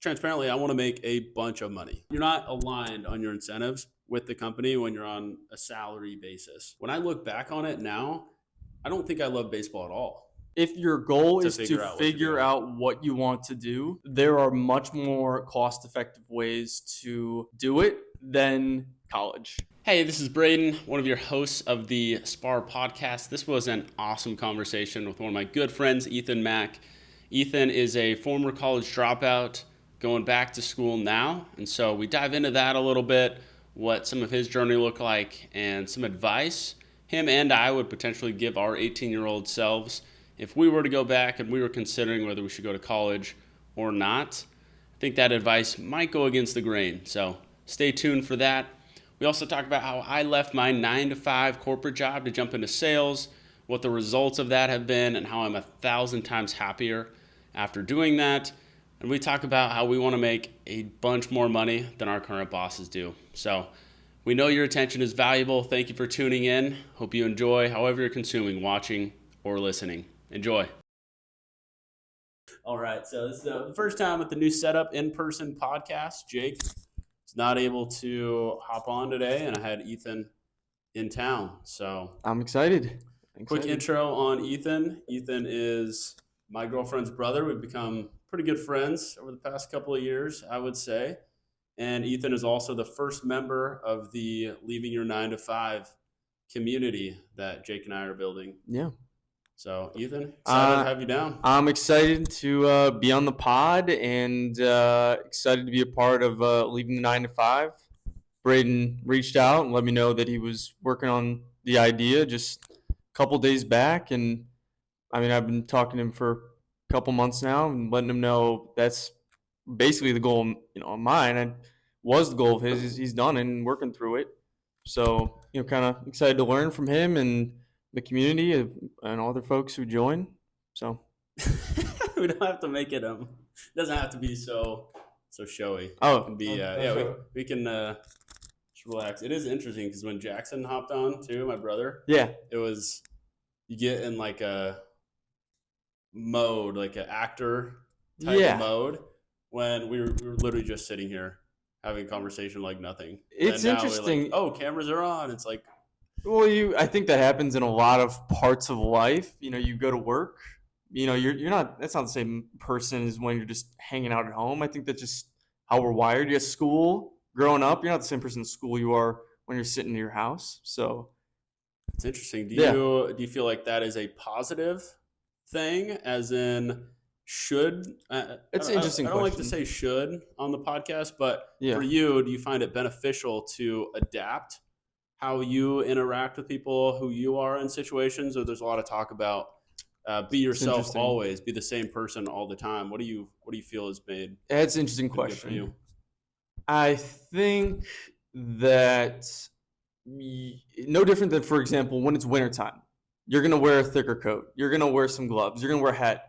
transparently, I want to make a bunch of money. You're not aligned on your incentives with the company when you're on a salary basis. When I look back on it now, I don't think I love baseball at all. If your goal To is to figure out what to figure do. out what you want to do, there are much more cost-effective ways to do it than college. Hey, this is Braden, one of your hosts of the Spar podcast. This was an awesome conversation with one of my good friends, Ethan Mack. Ethan is a former college dropout going back to school now. And so we dive into that a little bit, what some of his journey looked like, and some advice him and I would potentially give our 18-year-old selves if we were to go back and we were considering whether we should go to college or not. I think that advice might go against the grain. So stay tuned for that. We also talk about how I left my 9-to-5 corporate job to jump into sales, what the results of that have been, and how I'm 1,000 times happier after doing that. And we talk about how we want to make a bunch more money than our current bosses do. So we know your attention is valuable. Thank you for tuning in. Hope you enjoy however you're consuming, watching, or listening. Enjoy. All right, so this is the first time with the new setup, in-person podcast. Jake is not able to hop on today, and I had Ethan in town. So I'm excited. Quick intro on Ethan. Ethan is my girlfriend's brother. We've become pretty good friends over the past couple of years, I would say. And Ethan is also the first member of the Leaving Your 9-to-5 community that Jake and I are building. Yeah. So, Ethan, excited to have you down. I'm excited to be on the pod and excited to be a part of Leaving the 9-to-5. Braden reached out and let me know that he was working on the idea just a couple days back. And, I mean, I've been talking to him for a couple months now and letting him know that's basically the goal, of mine. And was the goal of his. He's done it and working through it. So, kind of excited to learn from him and the community and all the folks who join. So we don't have to make it it doesn't have to be so showy. Oh, it can be we can just relax. It is interesting because when Jackson hopped on too, my brother, it was, you get in like a mode, like an actor type of mode, when we were literally just sitting here having a conversation like nothing. It's interesting. Like, oh, cameras are on. It's like, well, I think that happens in a lot of parts of life. You go to work, you're not, that's not the same person as when you're just hanging out at home. I think that's just how we're wired. You at school, growing up, you're not the same person in school you are when you're sitting in your house. So it's interesting. Do you feel like that is a positive thing, as in should? It's an interesting I don't question. like to say should on the podcast, but for you, do you find it beneficial to adapt how you interact with people, who you are in situations? Or there's a lot of talk about be yourself always, be the same person all the time. What do you feel has made? That's an interesting question. For you? I think that no different than, for example, when it's wintertime, you're going to wear a thicker coat. You're going to wear some gloves. You're going to wear a hat.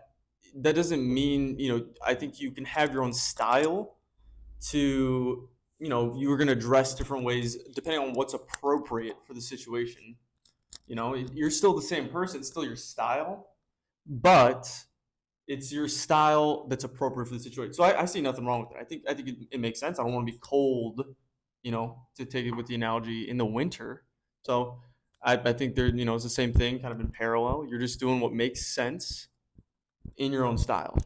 That doesn't mean, I think you can have your own style to, you're going to dress different ways depending on what's appropriate for the situation. You're still the same person. It's still your style, but it's your style that's appropriate for the situation. So I see nothing wrong with it. I think it makes sense. I don't want to be cold, to take it with the analogy, in the winter. So I think they're, it's the same thing, kind of in parallel. You're just doing what makes sense in your own style.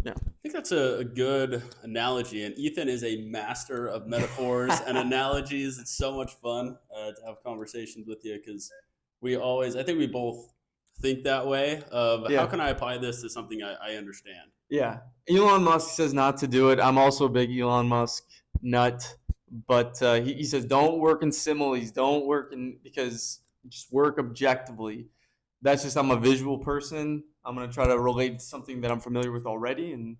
Yeah. I think that's a good analogy. And Ethan is a master of metaphors and analogies. It's so much fun to have conversations with you, because I think we both think that way of how can I apply this to something I understand? Yeah. Elon Musk says not to do it. I'm also a big Elon Musk nut, but he says don't work in similes, because just work objectively. That's just, I'm a visual person. I'm going to try to relate to something that I'm familiar with already, and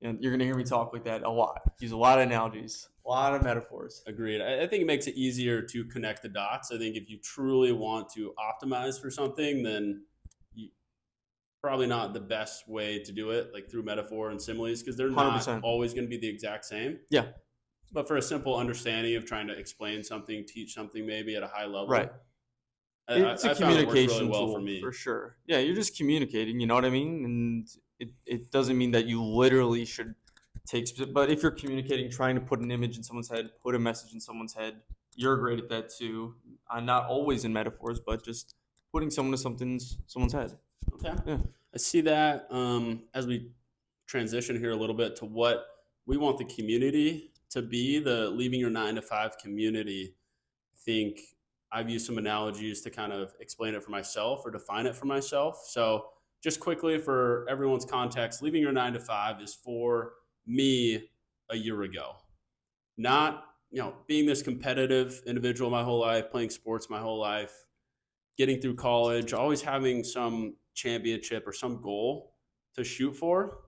you're going to hear me talk like that a lot. Use a lot of analogies, a lot of metaphors. Agreed. I think it makes it easier to connect the dots. I think if you truly want to optimize for something, then probably not the best way to do it, like through metaphor and similes, because they're 100%. Not always going to be the exact same. Yeah. But for a simple understanding of trying to explain something, teach something maybe at a high level. Right. It's a communication tool for sure. Yeah, you're just communicating, you know what I mean? And it doesn't mean that you literally should But if you're communicating, trying to put an image in someone's head, put a message in someone's head, you're great at that too. Not always in metaphors, but just putting someone to someone's head. Okay. Yeah. I see that as we transition here a little bit to what we want the community to be, the leaving your 9 to 5 community. I think I've used some analogies to kind of explain it for myself or define it for myself. So, just quickly for everyone's context, leaving your 9 to 5 is for me a year ago. Not, being this competitive individual my whole life, playing sports my whole life, getting through college, always having some championship or some goal to shoot for.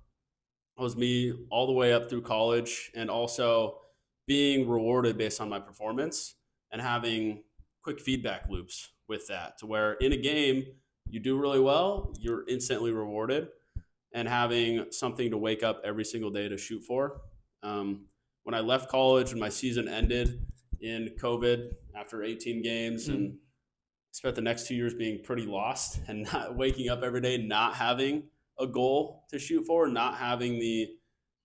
Was me all the way up through college, and also being rewarded based on my performance and having quick feedback loops with that, to where in a game you do really well, you're instantly rewarded, and having something to wake up every single day to shoot for. When I left college, when my season ended in COVID after 18 games, and spent the next 2 years being pretty lost and not waking up every day, not having a goal to shoot for, not having the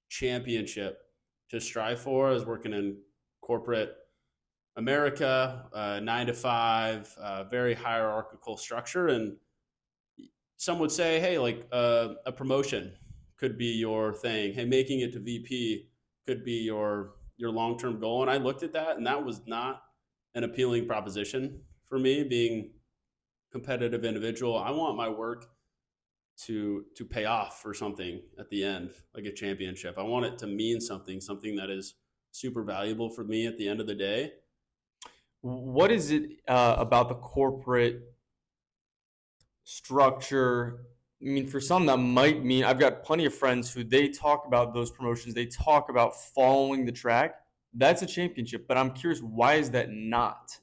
championship to strive for. I was working in corporate America, 9 to 5, very hierarchical structure. And some would say, hey, like a promotion could be your thing. Hey, making it to VP could be your long-term goal. And I looked at that, and that was not an appealing proposition for me, being a competitive individual. I want my work to pay off for something at the end, like a championship. I want it to mean something that is super valuable for me at the end of the day. What is it about the corporate structure? I mean, for some that might mean, I've got plenty of friends who they talk about those promotions. They talk about following the track. That's a championship, but I'm curious, why is that not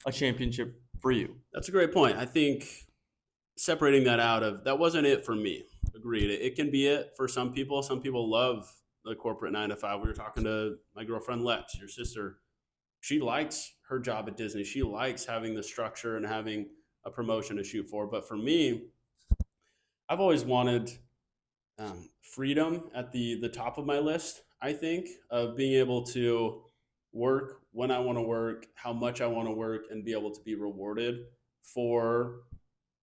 a championship for you? That's a great point. I think separating that out of, that wasn't it for me. Agreed. It can be it for some people. Some people love the corporate 9 to 5. We were talking to my girlfriend Lex, your sister. She likes her job at Disney. She likes having the structure and having a promotion to shoot for. But for me, I've always wanted freedom at the top of my list, I think, of being able to work when I want to work, how much I want to work, and be able to be rewarded for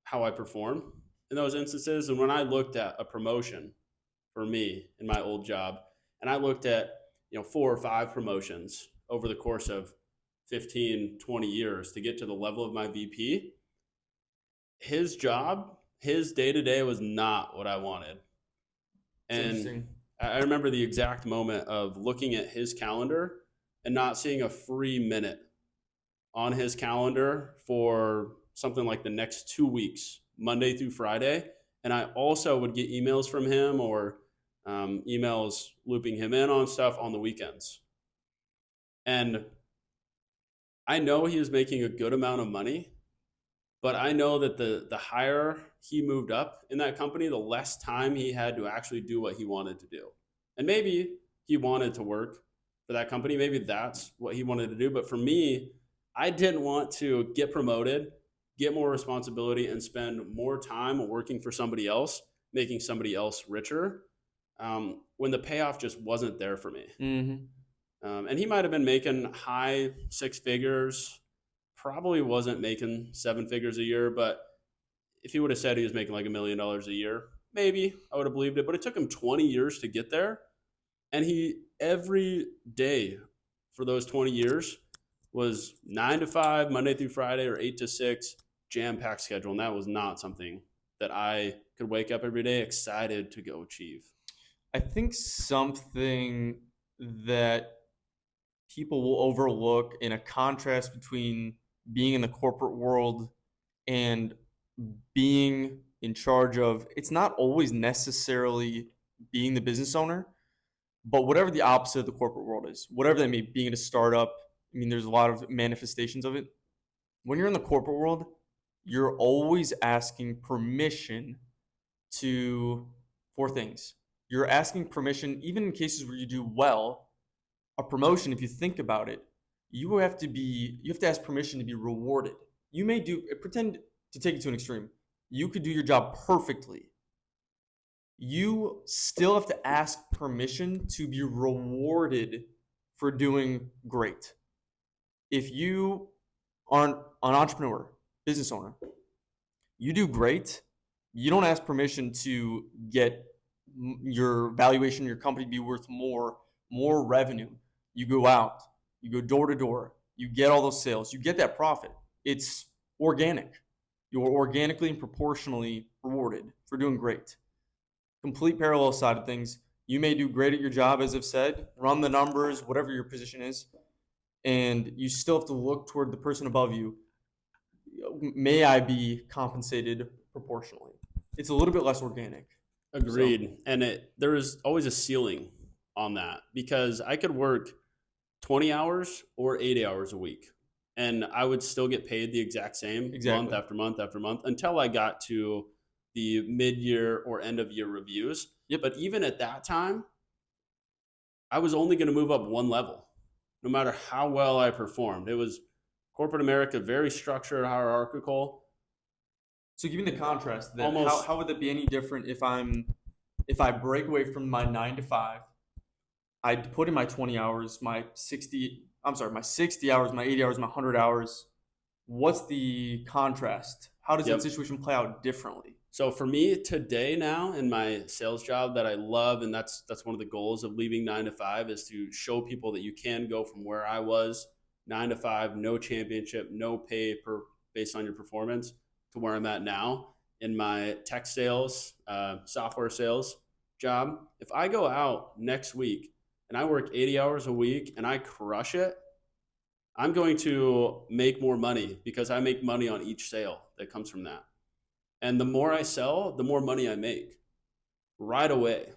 how I perform in those instances. And when I looked at a promotion for me in my old job, and I looked at 4 or 5 promotions over the course of 15, 20 years to get to the level of my VP, his job, his day-to-day was not what I wanted. And I remember the exact moment of looking at his calendar and not seeing a free minute on his calendar for something like the next 2 weeks, Monday through Friday. And I also would get emails from him, or emails looping him in on stuff on the weekends. And I know he was making a good amount of money, but I know that the higher he moved up in that company, the less time he had to actually do what he wanted to do. And maybe he wanted to work for that company. Maybe that's what he wanted to do. But for me, I didn't want to get promoted, get more responsibility, and spend more time working for somebody else, making somebody else richer, when the payoff just wasn't there for me. And he might have been making high 6 figures, probably wasn't making 7 figures a year. But if he would have said he was making like $1 million a year, maybe I would have believed it. But it took him 20 years to get there. And he, every day for those 20 years, was 9 to 5, Monday through Friday, or 8 to 6, jam-packed schedule. And that was not something that I could wake up every day excited to go achieve. I think something that people will overlook in a contrast between being in the corporate world and being in charge of, it's not always necessarily being the business owner, but whatever the opposite of the corporate world is, whatever that may be, being in a startup. I mean, there's a lot of manifestations of it. When you're in the corporate world, you're always asking permission for things. You're asking permission, even in cases where you do well. A promotion, if you think about it, you have to ask permission to be rewarded. You may pretend to take it to an extreme. You could do your job perfectly, you still have to ask permission to be rewarded for doing great. If you are an entrepreneur, business owner, you do great, you don't ask permission to get your valuation, your company be worth more revenue. You go out, you go door to door, you get all those sales, you get that profit. It's organic. You're organically and proportionally rewarded for doing great. Complete parallel side of things. You may do great at your job, as I've said, run the numbers, whatever your position is, and you still have to look toward the person above you. May I be compensated proportionally? It's a little bit less organic. Agreed. So, and there is always a ceiling on that, because I could work 20 hours or 80 hours a week, and I would still get paid the exact same month after month after month until I got to the mid-year or end-of-year reviews. Yep. But even at that time, I was only going to move up one level, no matter how well I performed. It was corporate America, very structured, hierarchical. So give me the contrast then. How would that be any different if I break away from my 9 to 5, I put in my 20 hours, my 60 hours, my 80 hours, my 100 hours. What's the contrast? How does that situation play out differently? So for me today now in my sales job that I love, and that's one of the goals of leaving 9 to 5, is to show people that you can go from where I was, 9 to 5, no championship, no pay based on your performance, to where I'm at now in my tech sales, software sales job. If I go out next week and I work 80 hours a week and I crush it, I'm going to make more money because I make money on each sale that comes from that. And the more I sell, the more money I make right away.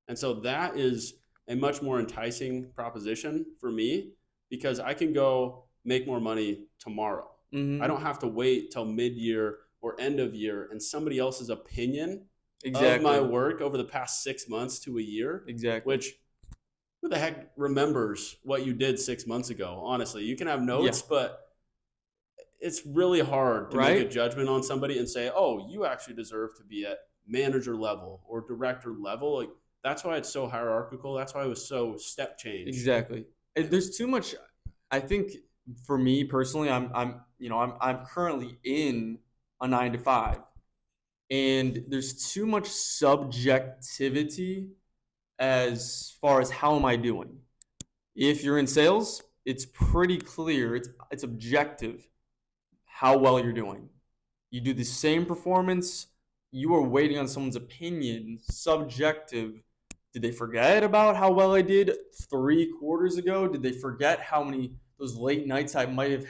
And so that is a much more enticing proposition for me, because I can go make more money tomorrow. I don't have to wait till mid-year or end of year and somebody else's opinion of my work over the past 6 months to a year. Which, who the heck remembers what you did 6 months ago? Honestly, you can have notes, but it's really hard to make a judgment on somebody and say, oh, you actually deserve to be at manager level or director level. Like, that's why it's so hierarchical. That's why it was so step change. Exactly. There's too much. I think for me personally, I'm currently in a 9 to 5, and there's too much subjectivity as far as how am I doing. If you're in sales, it's pretty clear. It's objective how well you're doing. You do the same performance. You are waiting on someone's opinion. Subjective. Did they forget about how well I did 3 quarters ago? Did they forget how many those late nights I might have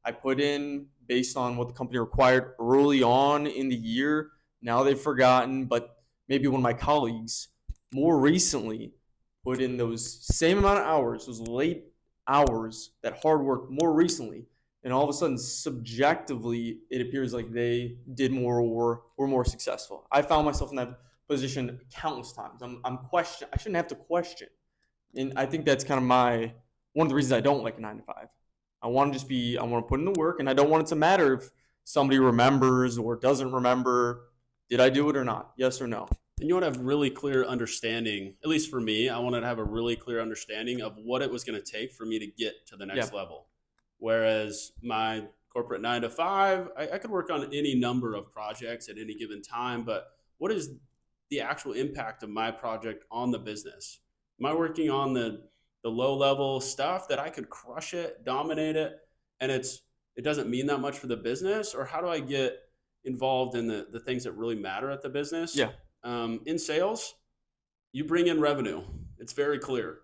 I put in based on what the company required early on in the year? Now they've forgotten, but maybe one of my colleagues more recently put in those same amount of hours, those late hours, that hard work more recently, and all of a sudden, subjectively, it appears like they did more or were more successful. I found myself in that position countless times. I shouldn't have to question. And I think that's kind of one of the reasons I don't like a 9 to 5. I want to put in the work, and I don't want it to matter if somebody remembers or doesn't remember. Did I do it or not? Yes or no? And you want to have really clear understanding, at least for me, I wanted to have a really clear understanding of what it was going to take for me to get to the next level. Whereas my corporate 9 to 5, I could work on any number of projects at any given time, but what is the actual impact of my project on the business? Am I working on the low level stuff that I could crush it, dominate it, and it doesn't mean that much for the business? Or how do I get involved in the things that really matter at the business? In sales, you bring in revenue. It's very clear.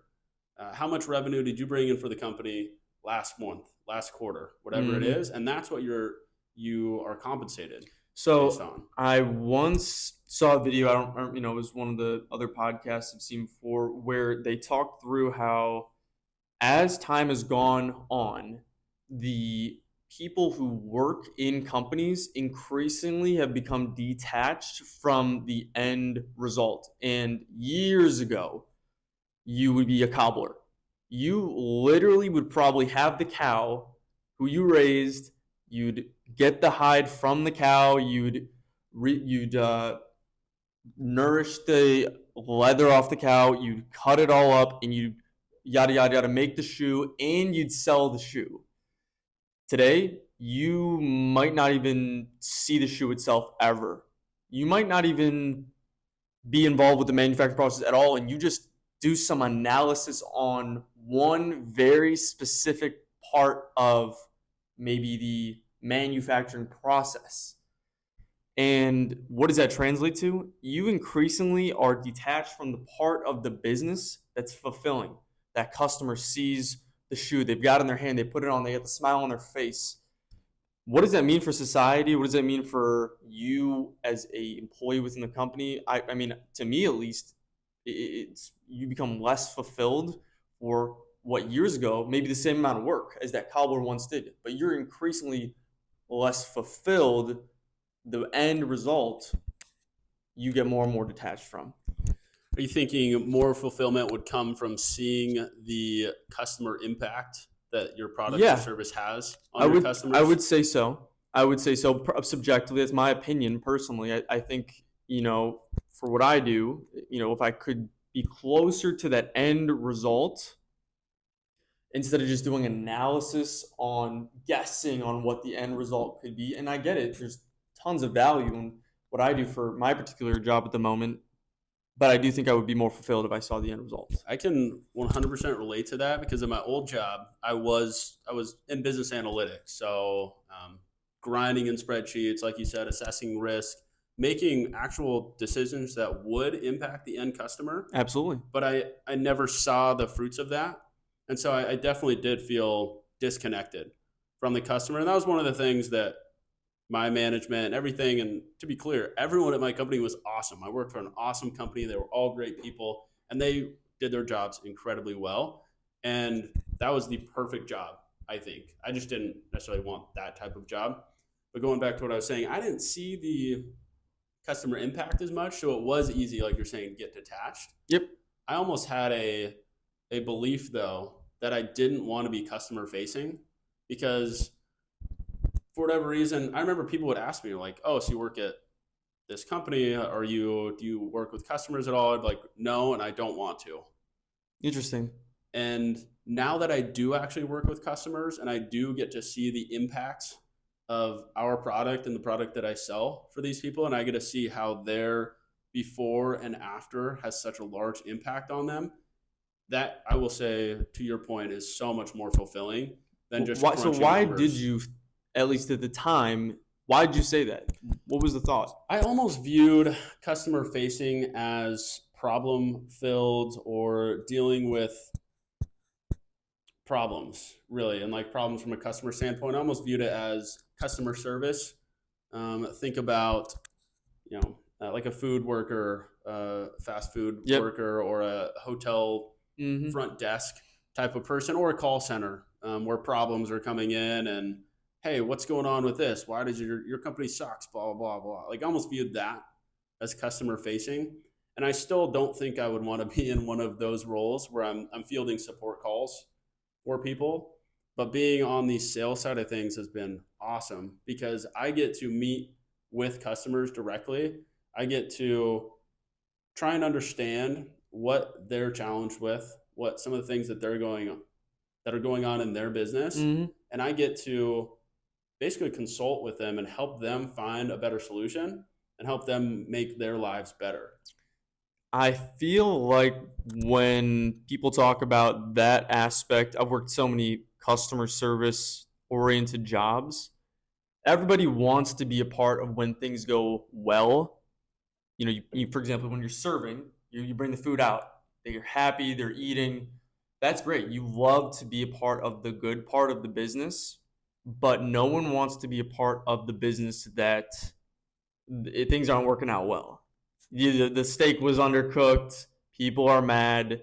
How much revenue did you bring in for the company last month, last quarter, whatever it is, and that's what you are compensated based on. I once saw a video. It was one of the other podcasts I've seen before, where they talked through how, as time has gone on, the people who work in companies increasingly have become detached from the end result. And years ago, you would be a cobbler. You literally would probably have the cow who you raised. You'd get the hide from the cow. You'd nourish the leather off the cow, you'd cut it all up, and you yada yada yada make the shoe, and you'd sell the shoe. Today, you might not even see the shoe itself ever. You might not even be involved with the manufacturing process at all, and you just do some analysis on one very specific part of maybe the manufacturing process. And what does that translate to? You increasingly are detached from the part of the business that's fulfilling. That customer sees the shoe, they've got it in their hand, they put it on, they get the smile on their face. What does that mean for society? What does that mean for you as a employee within the company? I mean, to me at least, it's you become less fulfilled for what years ago, maybe the same amount of work as that cobbler once did, but you're increasingly less fulfilled. The end result, you get more and more detached from. Are you thinking more fulfillment would come from seeing the customer impact that your product or service has on your customers? I would say so. Subjectively, that's my opinion personally. I think, for what I do, if I could be closer to that end result instead of just doing analysis on guessing on what the end result could be. And I get it. There's tons of value in what I do for my particular job at the moment. But I do think I would be more fulfilled if I saw the end result. I can 100% relate to that because in my old job, I was in business analytics. So grinding in spreadsheets, like you said, assessing risk, making actual decisions that would impact the end customer. Absolutely. But I never saw the fruits of that. And so I definitely did feel disconnected from the customer. And that was one of the things that my management, everything, and to be clear, everyone at my company was awesome. I worked for an awesome company. They were all great people, and they did their jobs incredibly well. And that was the perfect job, I think. I just didn't necessarily want that type of job. But going back to what I was saying, I didn't see the customer impact as much, so it was easy, like you're saying, to get detached. Yep. I almost had a belief, though, that I didn't want to be customer facing because for whatever reason, I remember people would ask me like, "Oh, so you work at this company? Do you work with customers at all?" I'd be like, "No, and I don't want to." Interesting. And now that I do actually work with customers and I do get to see the impacts of our product and the product that I sell for these people, and I get to see how their before and after has such a large impact on them, that I will say, to your point, is so much more fulfilling than just so why numbers. Did you, at least at the time, why did you say that? What was the thought? I almost viewed customer facing as problem filled or dealing with problems, really, and like problems from a customer standpoint. I almost viewed it as customer service. Think about, like a food worker, fast food worker, or a hotel front desk type of person, or a call center where problems are coming in and, hey, what's going on with this? Why does your company sucks? Blah, blah, blah. Like I almost viewed that as customer facing. And I still don't think I would want to be in one of those roles where I'm fielding support calls for people. But being on the sales side of things has been awesome because I get to meet with customers directly. I get to try and understand what they're challenged with, what some of the things that are going on in their business. And I get to basically consult with them and help them find a better solution and help them make their lives better. I feel like when people talk about that aspect, I've worked so many customer service oriented jobs. Everybody wants to be a part of when things go well. You, for example, when you're serving, you bring the food out, they're happy, they're eating. That's great. You love to be a part of the good part of the business, but no one wants to be a part of the business that things aren't working out well. The steak was undercooked. People are mad.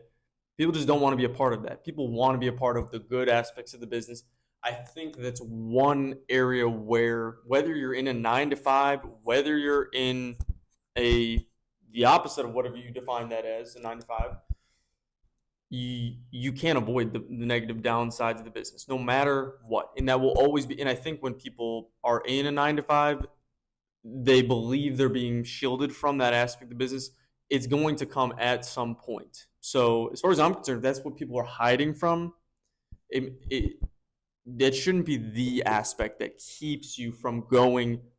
People just don't want to be a part of that. People want to be a part of the good aspects of the business. I think that's one area where whether you're in a 9-to-5, whether you're in the opposite of whatever you define that as, a 9-to-5, you can't avoid the negative downsides of the business, no matter what. And that will always be. And I think when people are in a 9-to-5, they believe they're being shielded from that aspect of the business, it's going to come at some point. So as far as I'm concerned, if that's what people are hiding from, it that shouldn't be the aspect that keeps you from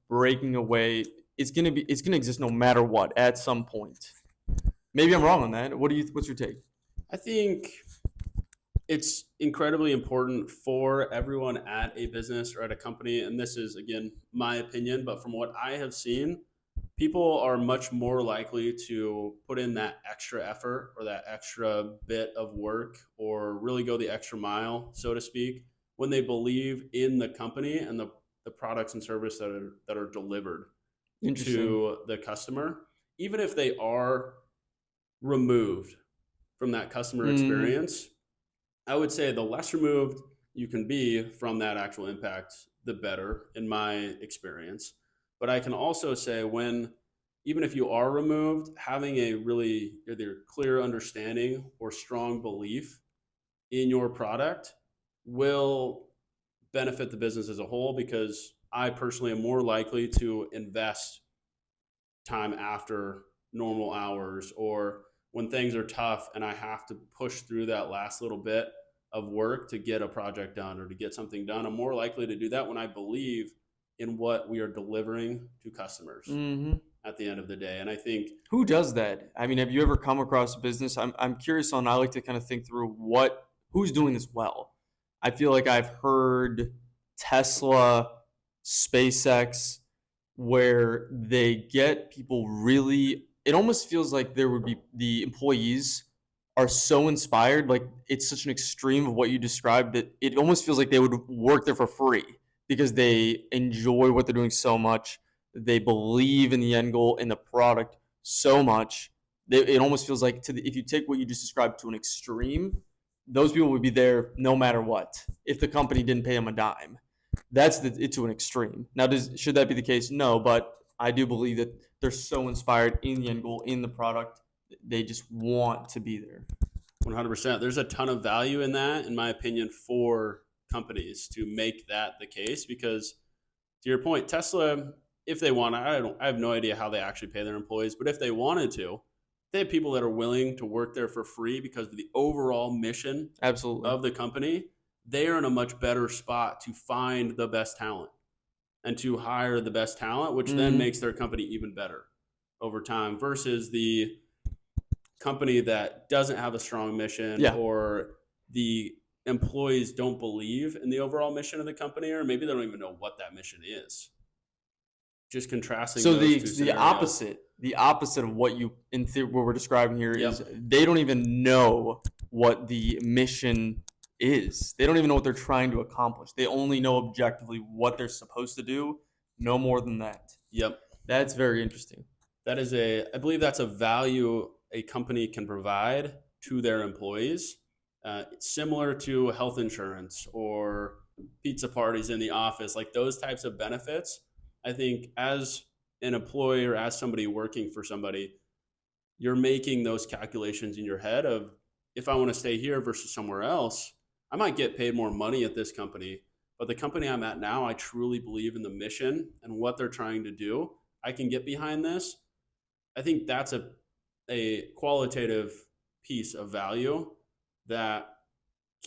breaking away. It's gonna exist no matter what at some point. Maybe I'm wrong on that. What's your take? I think it's incredibly important for everyone at a business or at a company, and this is again my opinion, but from what I have seen, people are much more likely to put in that extra effort or that extra bit of work or really go the extra mile, so to speak, when they believe in the company and the products and service that are delivered to the customer, even if they are removed from that customer experience. I would say the less removed you can be from that actual impact, the better, in my experience. But I can also say even if you are removed, having a really either clear understanding or strong belief in your product will benefit the business as a whole, because I personally am more likely to invest time after normal hours, or when things are tough and I have to push through that last little bit of work to get a project done or to get something done. I'm more likely to do that when I believe in what we are delivering to customers at the end of the day. And I think, who does that? I mean, have you ever come across a business? I'm curious on. I like to kind of think through who's doing this well. I feel like I've heard Tesla, SpaceX, where they get people really. It almost feels like there would be the employees are so inspired, like it's such an extreme of what you described, that it almost feels like they would work there for free because they enjoy what they're doing so much. They believe in the end goal, in the product so much. It almost feels like if you take what you just described to an extreme, those people would be there no matter what if the company didn't pay them a dime. That's it to an extreme. Now, should that be the case? No, but I do believe that they're so inspired in the end goal, in the product, they just want to be there. 100%. There's a ton of value in that, in my opinion, for companies to make that the case, because to your point, Tesla, if they want, I have no idea how they actually pay their employees, but if they wanted to, they have people that are willing to work there for free because of the overall mission Absolutely. of the company. They are in a much better spot to find the best talent and to hire the best talent, which then makes their company even better over time, versus the company that doesn't have a strong mission, or the employees don't believe in the overall mission of the company, or maybe they don't even know what that mission is. Just contrasting. So the opposite of what you what we're describing here is they don't even know what the mission is. They don't even know what they're trying to accomplish. They only know objectively what they're supposed to do, no more than that. Yep. That's very interesting. I believe that's a value a company can provide to their employees, similar to health insurance or pizza parties in the office, like those types of benefits. I think as an employee or as somebody working for somebody, you're making those calculations in your head of, if I want to stay here versus somewhere else, I might get paid more money at this company, but the company I'm at now, I truly believe in the mission and what they're trying to do. I can get behind this. I think that's a qualitative piece of value that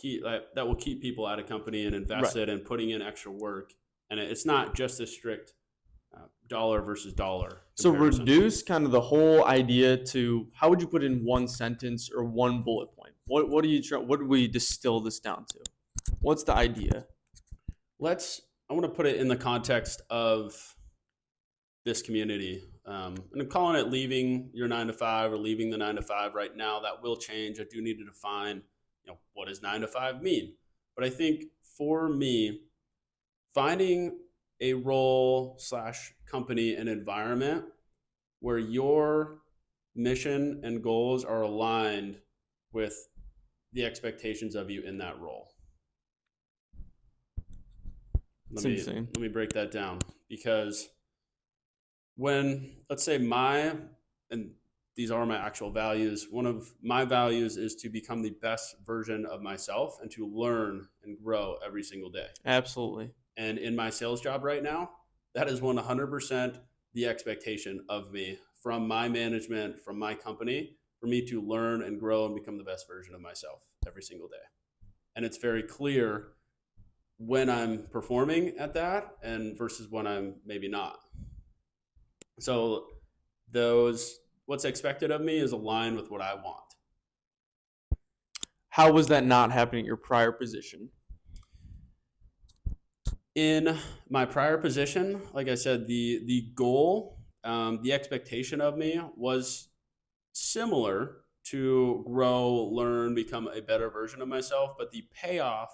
will keep people at a company and invested and putting in extra work. And it's not just a strict dollar versus dollar comparison. So reduce kind of the whole idea to, how would you put it in one sentence or one bullet point? What do we distill this down to? What's the idea? I want to put it in the context of this community. And I'm calling it leaving your 9 to 5 or leaving the 9 to 5 right now. That will change. I do need to define, what does 9 to 5 mean? But I think for me, finding a role / company and environment where your mission and goals are aligned with the expectations of you in that role. Let me break that down, because when, let's say and these are my actual values, one of my values is to become the best version of myself and to learn and grow every single day. Absolutely. And in my sales job right now, that is 100% the expectation of me from my management, from my company, for me to learn and grow and become the best version of myself every single day. And it's very clear when I'm performing at that and versus when I'm maybe not. So those what's expected of me is aligned with what I want. How was that not happening at your prior position? In my prior position, like I said, the goal, the expectation of me was similar to grow, learn, become a better version of myself, but the payoff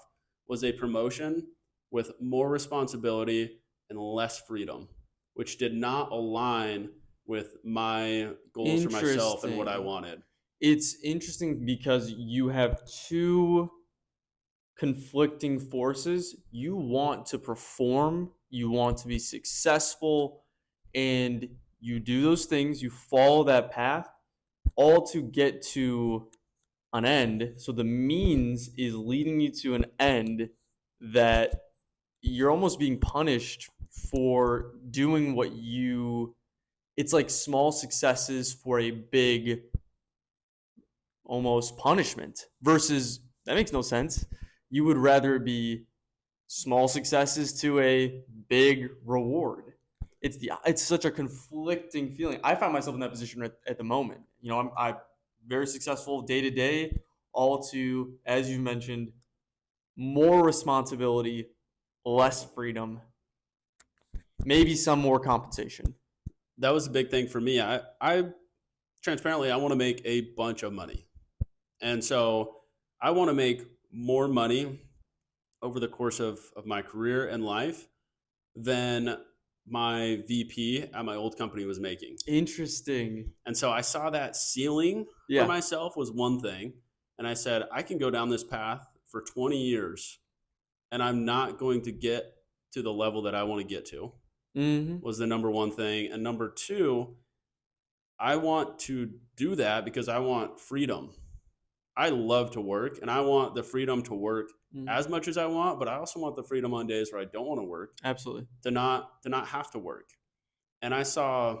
was a promotion with more responsibility and less freedom, which did not align with my goals for myself and what I wanted. It's interesting because you have two conflicting forces. You want to perform, you want to be successful, and you do those things, you follow that path, all to get to an end. So the means is leading you to an end that you're almost being punished for doing what you, it's like small successes for a big almost punishment versus that makes no sense. You would rather be small successes to a big reward. It's such a conflicting feeling. I find myself in that position at the moment. You know, I'm very successful day to day, all to, as you mentioned, more responsibility, less freedom, maybe some more compensation. That was a big thing for me. I transparently, I want to make a bunch of money. And so I want to make more money over the course of my career and life than my VP at my old company was making. Interesting. And so I saw that ceiling for myself was one thing. And I said, I can go down this path for 20 years and I'm not going to get to the level that I want to get to. Was the number one thing. And number two, I want to do that because I want freedom. I love to work and I want the freedom to work as much as I want, but I also want the freedom on days where I don't want to work. Absolutely. To not have to work. And I saw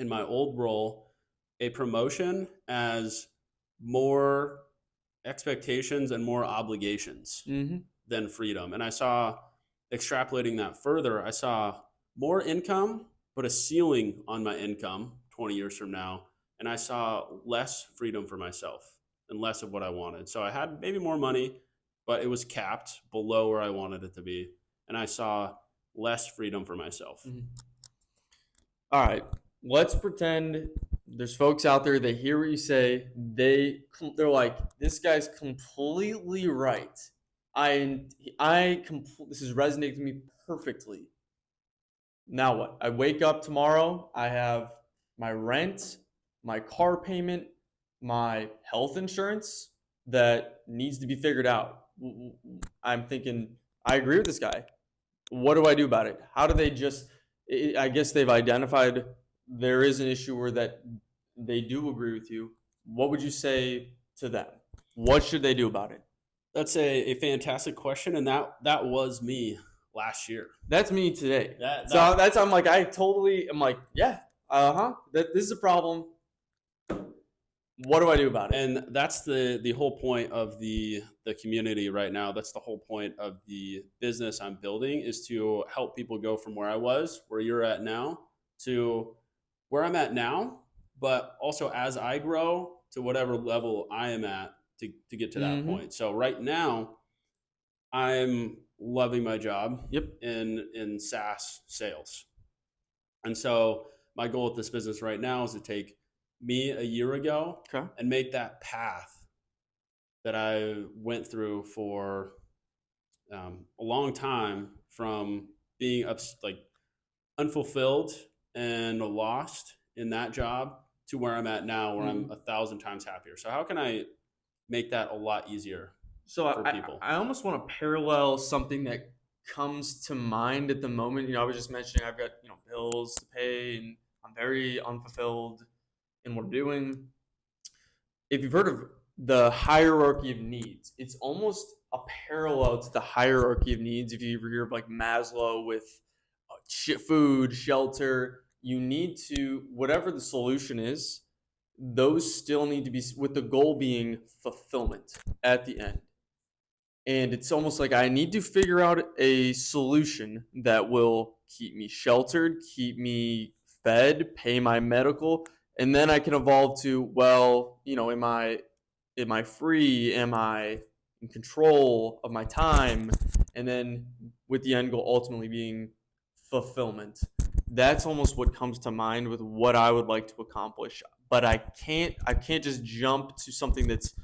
in my old role a promotion as more expectations and more obligations than freedom. And I saw, extrapolating that further, I saw more income, but a ceiling on my income 20 years from now. And I saw less freedom for myself and less of what I wanted. So I had maybe more money, but it was capped below where I wanted it to be. And I saw less freedom for myself. All right. Let's pretend there's folks out there that hear what you say. They're like, this guy's completely right. This is resonating with me perfectly. Now what? I wake up tomorrow. I have my rent, my car payment, my health insurance that needs to be figured out. I'm thinking, I agree with this guy. What do I do about it? How do they just, I guess they've identified there is an issue where that they do agree with you. What would you say to them? What should they do about it? That's a fantastic question. And that was me last year. That's me today. I'm like, yeah, this is a problem. What do I do about it? And that's the whole point of the community right now. That's the whole point of the business I'm building, is to help people go from where I was, where you're at now, to where I'm at now, but also as I grow to whatever level I am at to get to that point. So right now, I'm loving my job in SaaS sales. And so my goal with this business right now is to take me a year ago and make that path that I went through for a long time, from being unfulfilled and lost in that job to where I'm at now, where I'm 1,000 times happier. So how can I make that a lot easier for people? I almost want to parallel something that comes to mind at the moment. You know, I was just mentioning I've got, bills to pay and I'm very unfulfilled in what I'm doing. If you've heard of the hierarchy of needs, it's almost a parallel to the hierarchy of needs. If you ever hear of like Maslow with food, shelter, you need to, whatever the solution is, those still need to be, with the goal being fulfillment at the end. And it's almost like I need to figure out a solution that will keep me sheltered, keep me fed, pay my medical, and then I can evolve to, well, am I free? Am I in control of my time? And then with the end goal ultimately being fulfillment. That's almost what comes to mind with what I would like to accomplish. But I can't just jump to something that's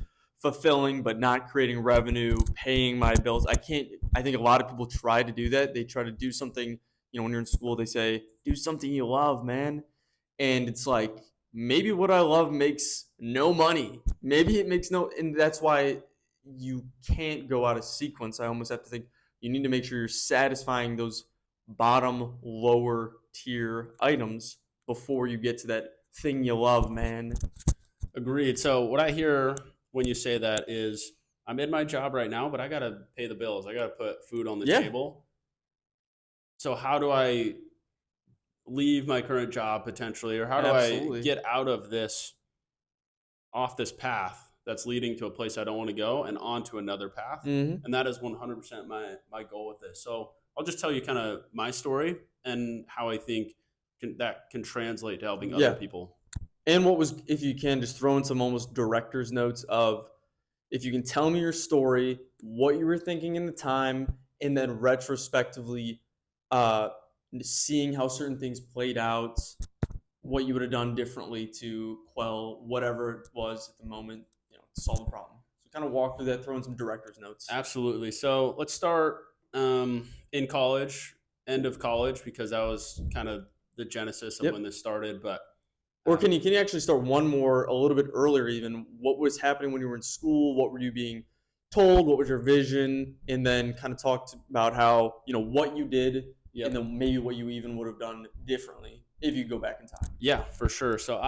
fulfilling but not creating revenue, paying my bills. I think a lot of people try to do that. They try to do something, when you're in school, they say, do something you love, man. And it's like, maybe what I love makes no money. Maybe it makes no, and that's why you can't go out of sequence. I almost have to think you need to make sure you're satisfying those bottom lower tier items before you get to that thing you love, man. Agreed. So what I hear when you say that is, I'm in my job right now, but I got to pay the bills. I got to put food on the table. So how do I leave my current job potentially, or how do I get out of this, off this path that's leading to a place I don't want to go and onto another path? Mm-hmm. And that is 100% my goal with this. So I'll just tell you kind of my story and how I think that can translate to helping other people. And if you can, just throw in some almost director's notes of, if you can tell me your story, what you were thinking in the time, and then retrospectively seeing how certain things played out, what you would have done differently to quell whatever it was at the moment, to solve the problem. So kind of walk through that, throw in some director's notes. Absolutely. So let's start in college, end of college, because that was kind of the genesis of when this started. But or can you actually start one more, a little bit earlier even? What was happening when you were in school? What were you being told? What was your vision? And then kind of talk about how, what you did, and then maybe what you even would have done differently if you go back in time. Yeah, for sure. So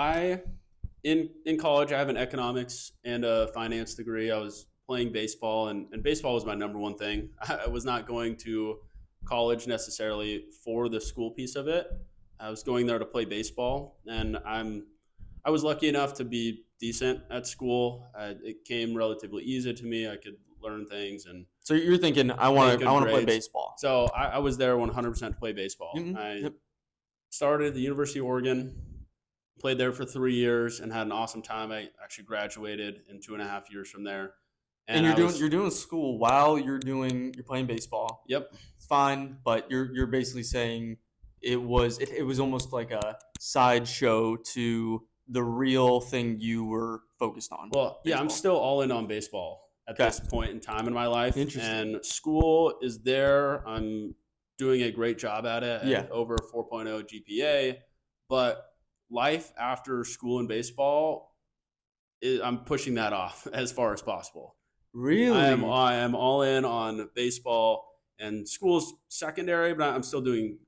in college, I have an economics and a finance degree. I was playing baseball, and baseball was my number one thing. I was not going to college necessarily for the school piece of it. I was going there to play baseball, and I was lucky enough to be decent at school. It came relatively easy to me. I could learn things, and so you're thinking, I want to play baseball. So I was there 100% to play baseball. Mm-hmm. I started at the University of Oregon, played there for 3 years, and had an awesome time. I actually graduated in 2.5 years from there. And you're doing school while you're playing baseball. Yep, it's fine, but you're basically saying it was almost like a sideshow to the real thing you were focused on. Well, baseball. Yeah, I'm still all in on baseball at this point in time in my life. And school is there. I'm doing a great job at it. Yeah. Over 4.0 GPA. But life after school and baseball, I'm pushing that off as far as possible. Really? I am all in on baseball, and school's secondary, but I'm still doing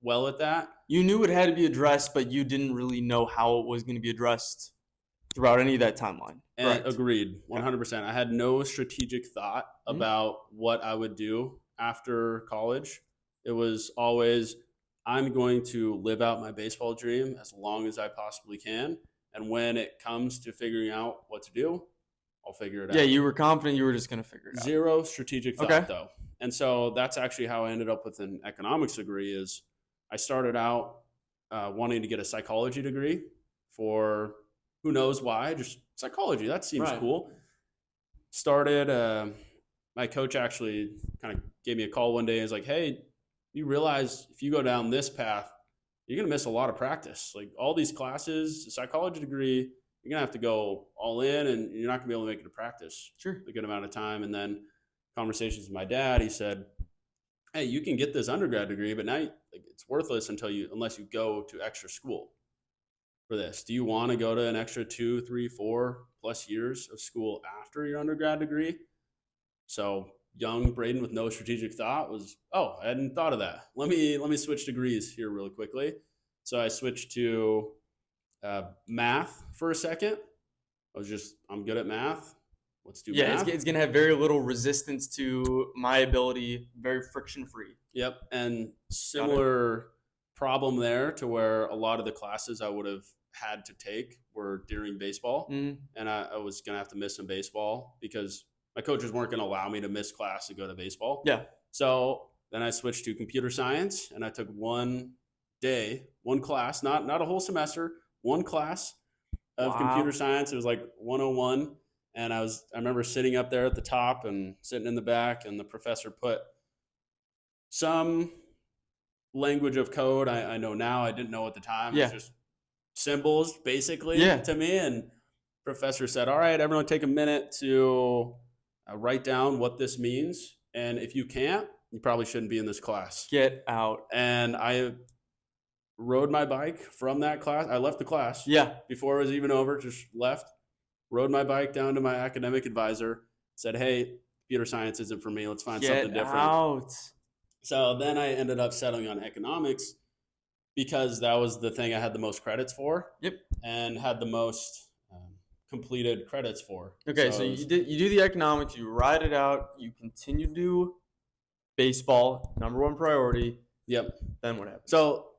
well at that. You knew it had to be addressed, but you didn't really know how it was going to be addressed throughout any of that timeline. And agreed, 100%. I had no strategic thought about what I would do after college. It was always, I'm going to live out my baseball dream as long as I possibly can. And when it comes to figuring out what to do, I'll figure it out. Yeah, you were confident you were just going to figure it out. Zero strategic thought, though. And so that's actually how I ended up with an economics degree. Is I started out wanting to get a psychology degree for who knows why, just psychology. That seems cool. Started, my coach actually kind of gave me a call one day and was like, hey, you realize if you go down this path, you're going to miss a lot of practice. Like all these classes, a psychology degree, you're going to have to go all in, and you're not going to be able to make it a practice a good amount of time. And then conversations with my dad, he said, hey, you can get this undergrad degree, but now it's worthless unless you go to extra school for this. Do you want to go to an extra 2, 3, 4+ years of school after your undergrad degree? So young Braden with no strategic thought was, I hadn't thought of that. Let me switch degrees here really quickly. So I switched to math for a second. I'm good at math. Let's do math. It's going to have very little resistance to my ability, very friction free. Yep. And similar problem there to where a lot of the classes I would have had to take were during baseball. And I was going to have to miss some baseball because my coaches weren't going to allow me to miss class to go to baseball. Yeah. So then I switched to computer science, and I took one class, not a whole semester, one class of computer science. It was like 101. And I remember sitting up there at the top and sitting in the back, and the professor put some language of code I know now. I didn't know at the time. Yeah. It was just symbols basically to me. And professor said, all right, everyone take a minute to write down what this means. And if you can't, you probably shouldn't be in this class. Get out. And I rode my bike from that class. I left the class before it was even over, just left, rode my bike down to my academic advisor, said, hey, computer science isn't for me. Let's find something different. Get out. So then I ended up settling on economics because that was the thing I had the most credits for. And had the most completed credits for. Okay, so you do the economics, you ride it out, you continue to do baseball, number one priority. Then what happened? So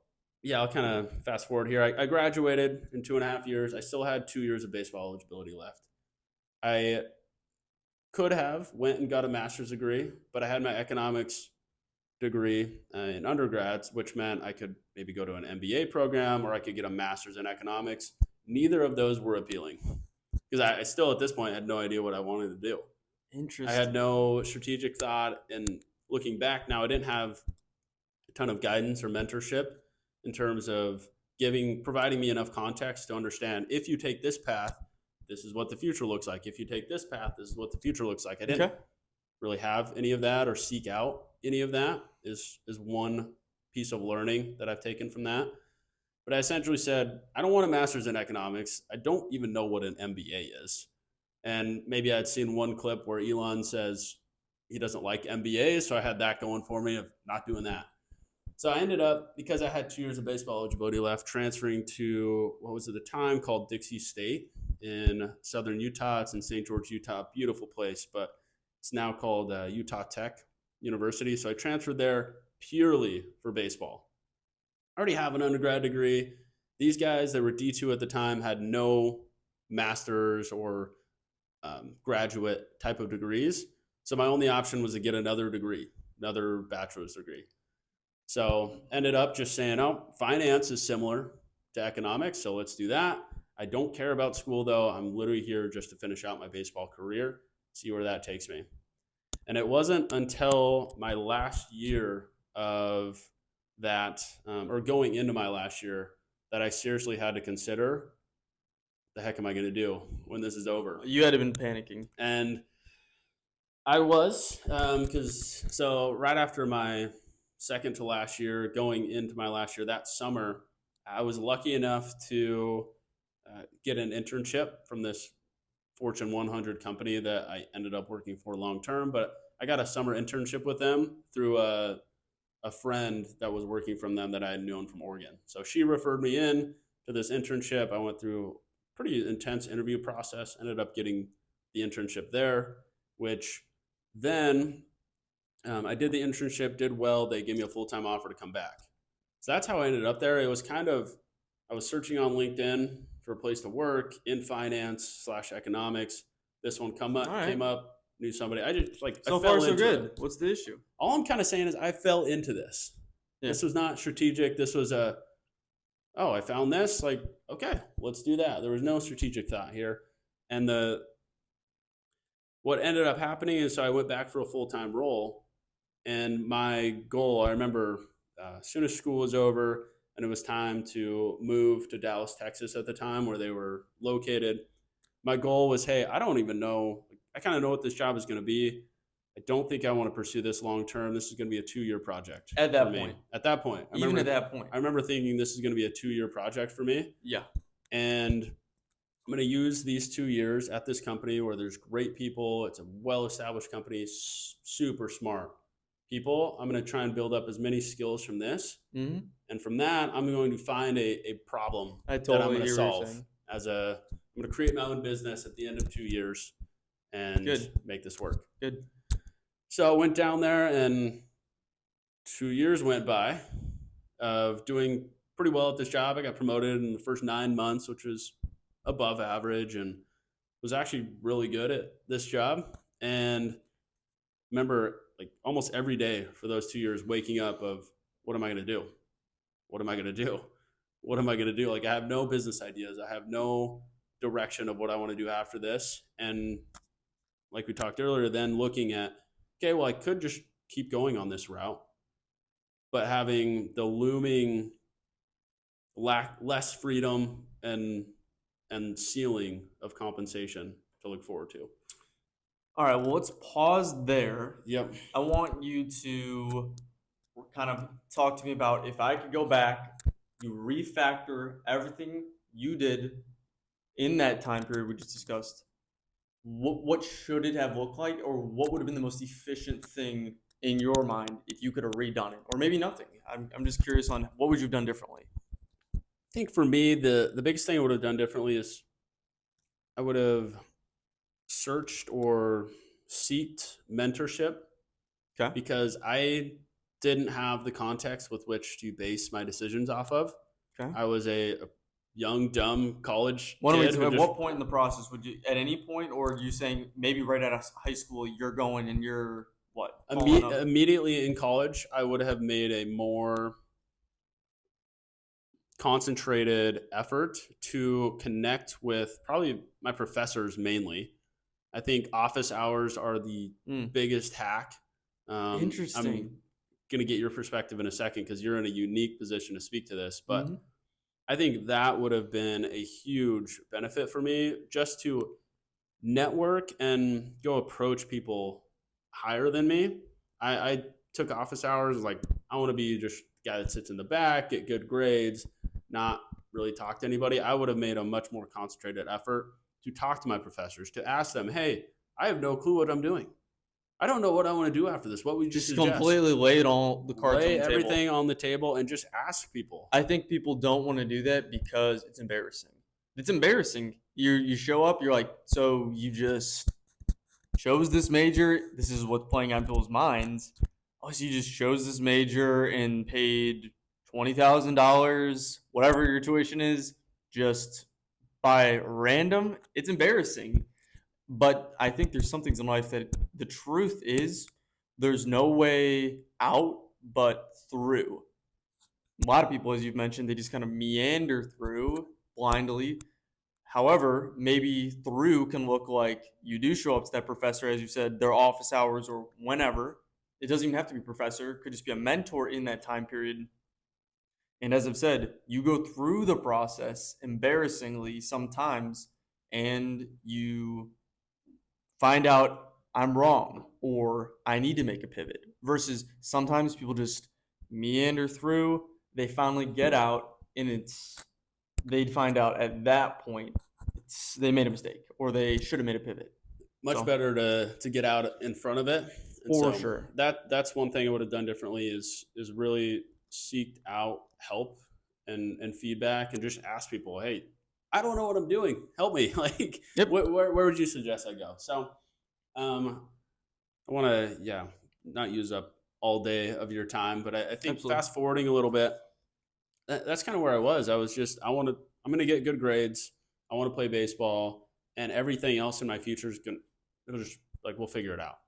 yeah, I'll kind of fast forward here. I graduated in 2.5 years. I still had 2 years of baseball eligibility left. I could have went and got a master's degree, but I had my economics degree in undergrads, which meant I could maybe go to an MBA program or I could get a master's in economics. Neither of those were appealing because I still at this point had no idea what I wanted to do. Interesting. I had no strategic thought, and looking back now, I didn't have a ton of guidance or mentorship in terms of providing me enough context to understand, if you take this path, this is what the future looks like. If you take this path, this is what the future looks like. I didn't really have any of that or seek out any of that is one piece of learning that I've taken from that. But I essentially said, I don't want a master's in economics. I don't even know what an MBA is. And maybe I'd seen one clip where Elon says he doesn't like MBAs. So I had that going for me of not doing that. So I ended up, because I had 2 years of baseball eligibility left, transferring to what was at the time called Dixie State in southern Utah. It's in St. George, Utah, beautiful place, but it's now called Utah Tech University. So I transferred there purely for baseball. I already have an undergrad degree. These guys that were D2 at the time had no master's or graduate type of degrees. So my only option was to get another degree, another bachelor's degree. So ended up just saying, oh, finance is similar to economics, so let's do that. I don't care about school though. I'm literally here just to finish out my baseball career, see where that takes me. And it wasn't until my last year of that, or going into my last year, that I seriously had to consider, the heck am I going to do when this is over? You had been panicking. And I was, so right after my second to last year, going into my last year, that summer, I was lucky enough to get an internship from this Fortune 100 company that I ended up working for long term. But I got a summer internship with them through a friend that was working from them that I had known from Oregon. So she referred me in to this internship. I went through a pretty intense interview process, ended up getting the internship there, which then I did the internship, did well. They gave me a full-time offer to come back. So that's how I ended up there. It was kind of, I was searching on LinkedIn for a place to work in finance / economics. This one came up, knew somebody. I just I fell far so into good. it. What's the issue? All I'm kind of saying is I fell into this. This was not strategic. This was I found this, okay, let's do that. There was no strategic thought here. And what ended up happening is, so I went back for a full-time role. And my goal, I remember as soon as school was over and it was time to move to Dallas, Texas at the time where they were located, my goal was, hey, I don't even know. I kind of know what this job is going to be. I don't think I want to pursue this long-term. This is going to be a 2-year project. At that point. At that point. Even at that point. I remember thinking this is going to be a 2-year project for me. Yeah. And I'm going to use these 2 years at this company where there's great people. It's a well-established company, super smart people. I'm going to try and build up as many skills from this. Mm-hmm. And from that, I'm going to find a problem that I'm going to solve. I'm going to create my own business at the end of 2 years and make this work. Good. So I went down there and 2 years went by. of doing pretty well at this job. I got promoted in the first 9 months, which was above average, and was actually really good at this job. And remember, like almost every day for those 2 years, waking up of what am I going to do? What am I going to do? What am I going to do? Like I have no business ideas. I have no direction of what I want to do after this. And like we talked earlier, then looking at, okay, well, I could just keep going on this route, but having the looming less freedom and ceiling of compensation to look forward to. All right, well, let's pause there. Yep. I want you to kind of talk to me about if I could go back, you refactor everything you did in that time period we just discussed. What should it have looked like, or what would have been the most efficient thing in your mind if you could have redone it, or maybe nothing? I'm just curious on what would you have done differently. I think for me, the biggest thing I would have done differently is I would have searched or seeked mentorship. Okay. Because I didn't have the context with which to base my decisions off of. Okay. I was a young, dumb college At kid. what point in the process would you, at any point, or are you saying maybe right out of high school, you're going and you're what? Immediately in college, I would have made a more concentrated effort to connect with probably my professors mainly. I think office hours are the biggest hack. Interesting. I'm going to get your perspective in a second because you're in a unique position to speak to this, but I think that would have been a huge benefit for me, just to network and go approach people higher than me. I took office hours like I want to be just the guy that sits in the back, get good grades, not really talk to anybody. I would have made a much more concentrated effort to talk to my professors, to ask them, hey, I have no clue what I'm doing. I don't know what I want to do after this. What would you just suggest? Completely lay it all the cards on the table. Everything on the table and just ask people. I think people don't want to do that because it's embarrassing. It's embarrassing. You show up, you're like, so you just chose this major. This is what's playing on people's minds. Oh, so you just chose this major and paid $20,000, whatever your tuition is, just by random. It's embarrassing. But I think there's some things in life that the truth is there's no way out but through. A lot of people, as you've mentioned, they just kind of meander through blindly. However, maybe through can look like you do show up to that professor, as you said, their office hours or whenever. It doesn't even have to be a professor. It could just be a mentor in that time period. And as I've said, you go through the process embarrassingly sometimes, and you find out I'm wrong or I need to make a pivot, versus sometimes people just meander through, they finally get out, and they'd find out at that point they made a mistake or they should have made a pivot. Much better to get out in front of it. And for sure. That's one thing I would have done differently is really seeked out help and feedback and just ask people, hey, I don't know what I'm doing. Help me. Like, where would you suggest I go? So, I want to, not use up all day of your time, but I think fast forwarding a little bit, that's kind of where I was. I was just, I'm going to get good grades. I want to play baseball, and everything else in my future is it'll just like, we'll figure it out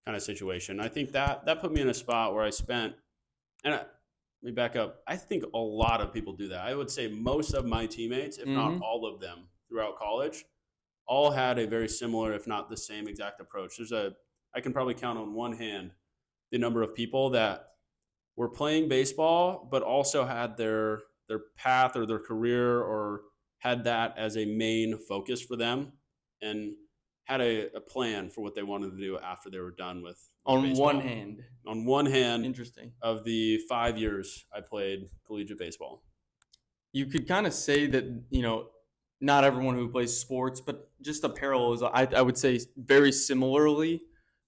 kind of situation. I think that put me in a spot where I spent, let me back up. I think a lot of people do that. I would say most of my teammates, if not all of them throughout college, all had a very similar, if not the same exact approach. I can probably count on one hand the number of people that were playing baseball, but also had their path or their career or had that as a main focus for them and had a plan for what they wanted to do after they were done with baseball. On one hand, interesting. Of the 5 years I played collegiate baseball. You could kind of say that, not everyone who plays sports, but just a parallel is, I would say very similarly,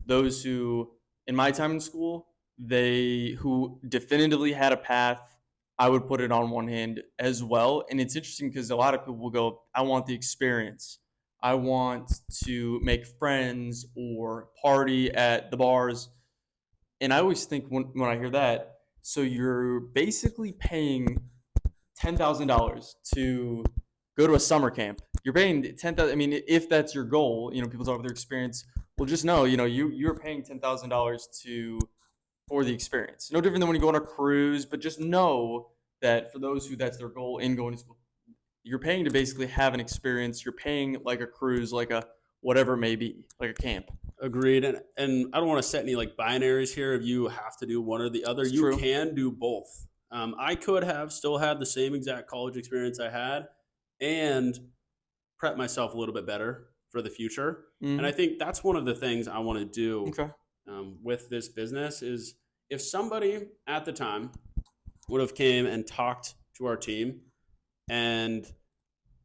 those who, in my time in school, who definitively had a path, I would put it on one hand as well. And it's interesting because a lot of people will go, I want the experience. I want to make friends or party at the bars. And I always think when I hear that, So you're basically paying $10,000 to go to a summer camp. You're paying 10,000. I mean, if that's your goal, people talk about their experience. Well, just know, you're paying $10,000 for the experience. No different than when you go on a cruise, but just know that for those who that's their goal in going to school, you're paying to basically have an experience. You're paying like a cruise, like a whatever it may be, like a camp. Agreed. And I don't want to set any like binaries here if you have to do one or the other. It's You true. can do both. I could have still had the same exact college experience I had and prep myself a little bit better for the future. And I think that's one of the things I want to do Okay. with this business is if somebody at the time would have came and talked to our team and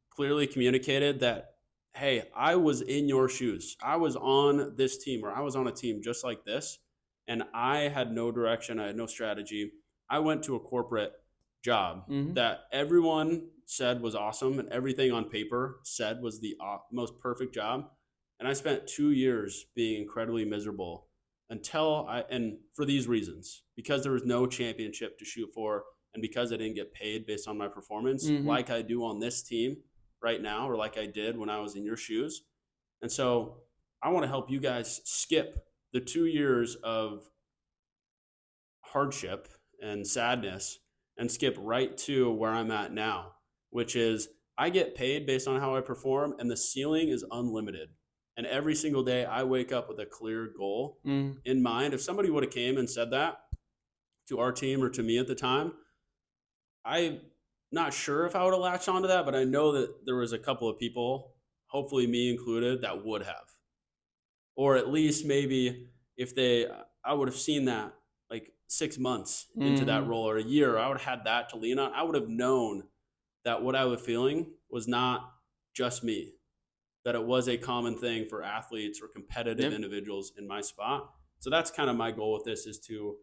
clearly communicated that, hey, I was in your shoes. I was on this team or I was on a team just like this. And I had no direction. I had no strategy. I went to a corporate job that everyone said was awesome and everything on paper said was the most perfect job. And I spent 2 years being incredibly miserable and for these reasons, because there was no championship to shoot for and because I didn't get paid based on my performance like I do on this team right now or like I did when I was in your shoes. And so I want to help you guys skip the 2 years of hardship and sadness and skip right to where I'm at now, which is I get paid based on how I perform and the ceiling is unlimited. And every single day I wake up with a clear goal in mind. If somebody would have came and said that to our team or to me at the time, I'm not sure if I would have latched onto that, but I know that there was a couple of people, hopefully me included, that would have. Or at least maybe I would have seen that like 6 months into that role or a year, I would have had that to lean on. I would have known that what I was feeling was not just me, that it was a common thing for athletes or competitive individuals in my spot. So that's kind of my goal with this is to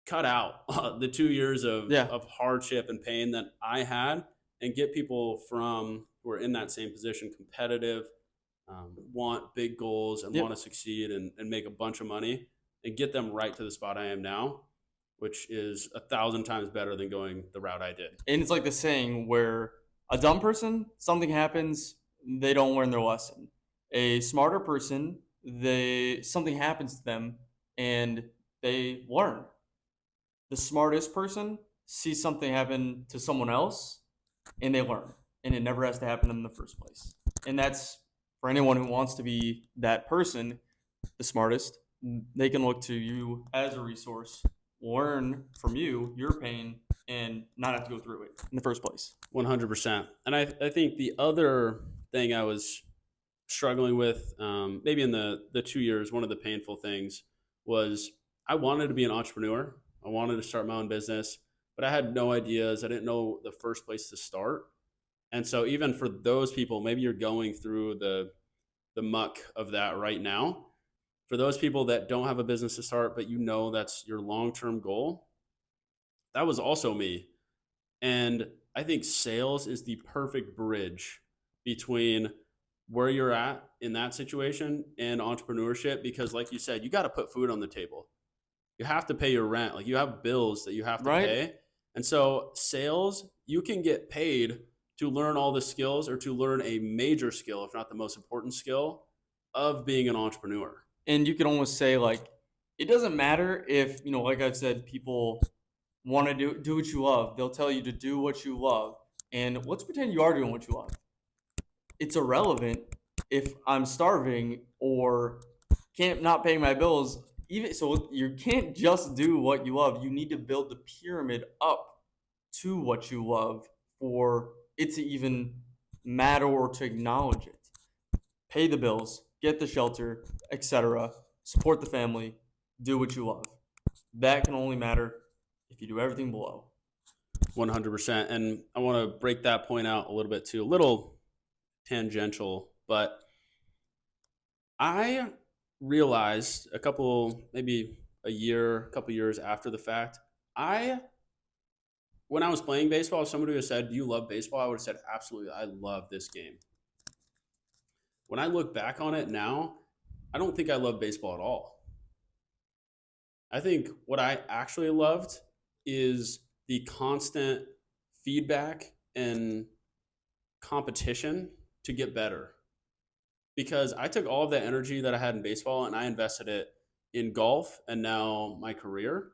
cut out the 2 years of hardship and pain that I had and get people who are in that same position, competitive, want big goals and want to succeed and make a bunch of money and get them right to the spot I am now, which is 1,000 times better than going the route I did. And it's like the saying where a dumb person, something happens, they don't learn their lesson. A smarter person, something happens to them and they learn. The smartest person sees something happen to someone else and they learn. And it never has to happen in the first place. And that's for anyone who wants to be that person, the smartest. They can look to you as a resource, learn from you, your pain, and not have to go through it in the first place. 100%. And I think the other thing I was struggling with, maybe in the 2 years, one of the painful things was I wanted to be an entrepreneur. I wanted to start my own business, but I had no ideas. I didn't know the first place to start. And so even for those people, maybe you're going through the muck of that right now. For those people that don't have a business to start, but that's your long-term goal, that was also me. And I think sales is the perfect bridge between where you're at in that situation and entrepreneurship, because like you said, you got to put food on the table. You have to pay your rent. Like you have bills that you have to pay. And so sales, you can get paid to learn all the skills or to learn a major skill, if not the most important skill of being an entrepreneur. And you can almost say like, it doesn't matter if, like I've said, people want to do what you love. They'll tell you to do what you love. And let's pretend you are doing what you love. It's irrelevant if I'm starving or can't not paying my bills. Even so, you can't just do what you love. You need to build the pyramid up to what you love for it to even matter or to acknowledge it. Pay the bills, get the shelter, etc. Support the family, do what you love. That can only matter if you do everything below. 100%. And I want to break that point out a little bit too, a little tangential, but I realized a couple years after the fact, when I was playing baseball, if somebody would have said, do you love baseball? I would have said, absolutely, I love this game. When I look back on it now, I don't think I love baseball at all. I think what I actually loved is the constant feedback and competition to get better. Because I took all of that energy that I had in baseball and I invested it in golf and now my career.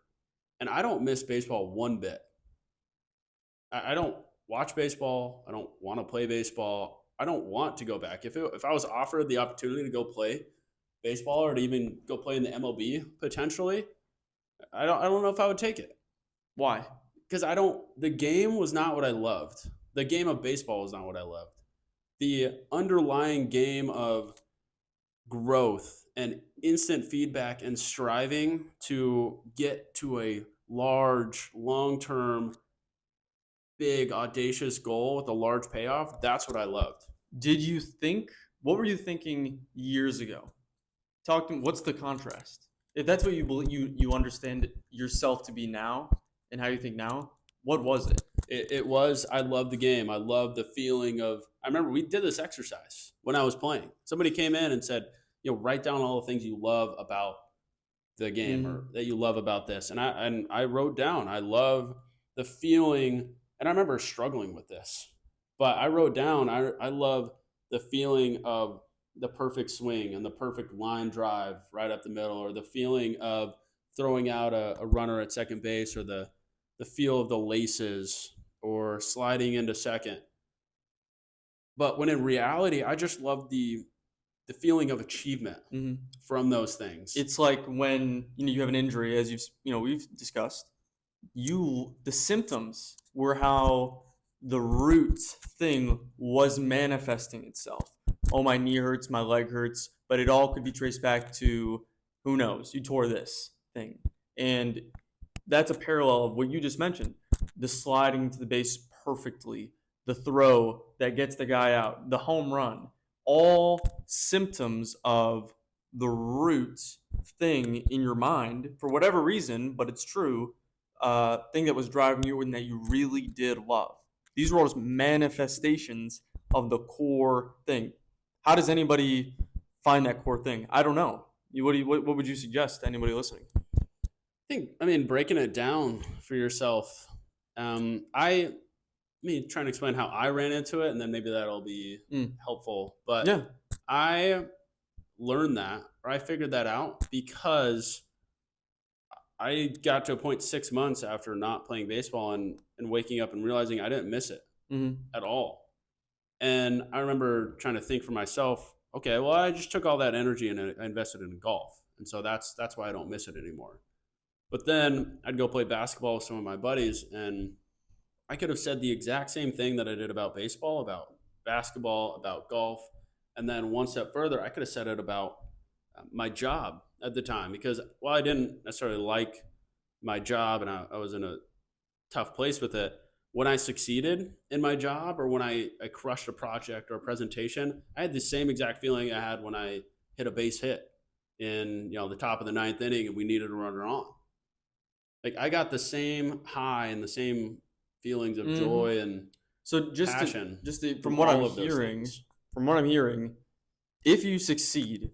And I don't miss baseball one bit. I don't watch baseball. I don't want to play baseball. I don't want to go back. If I was offered the opportunity to go play baseball or to even go play in the MLB potentially, I don't know if I would take it. Why? Because I don't the game was not what I loved. The game of baseball was not what I loved. The underlying game of growth and instant feedback and striving to get to a large, long-term, big, audacious goal with a large payoff, that's what I loved. What were you thinking years ago? Talk to me, what's the contrast? If that's what you believe, you understand yourself to be now and how you think now, what was it? It was, I love the game. I love the feeling of, I remember we did this exercise when I was playing. Somebody came in and said, write down all the things you love about the game or that you love about this. And I wrote down, I love the feeling, and I remember struggling with this, but I wrote down, I love the feeling of the perfect swing and the perfect line drive right up the middle, or the feeling of throwing out a runner at second base, or the feel of the laces or sliding into second. But when in reality, I just love the feeling of achievement from those things. It's like when you have an injury, as we've discussed. The symptoms were how the root thing was manifesting itself. Oh, my knee hurts, my leg hurts, but it all could be traced back to, who knows, you tore this thing. And that's a parallel of what you just mentioned. The sliding to the base perfectly, the throw that gets the guy out, the home run, all symptoms of the root thing in your mind, for whatever reason, but it's true, thing that was driving you and that you really did love. These were all just manifestations of the core thing. How does anybody find that core thing? I don't know. What would you suggest to anybody listening? I mean, breaking it down for yourself. Trying to explain how I ran into it, and then maybe that'll be helpful. But yeah, I learned that, or I figured that out because I got to a point 6 months after not playing baseball and waking up and realizing I didn't miss it at all. And I remember trying to think for myself, okay, well, I just took all that energy and I invested in golf. And so that's why I don't miss it anymore. But then I'd go play basketball with some of my buddies, and I could have said the exact same thing that I did about baseball, about basketball, about golf. And then one step further, I could have said it about my job at the time, because while I didn't necessarily like my job and I was in a tough place with it, when I succeeded in my job or when I crushed a project or a presentation, I had the same exact feeling I had when I hit a base hit in the top of the ninth inning and we needed a runner on. Like, I got the same high and the same feelings of joy and passion. From what I'm hearing, if you succeed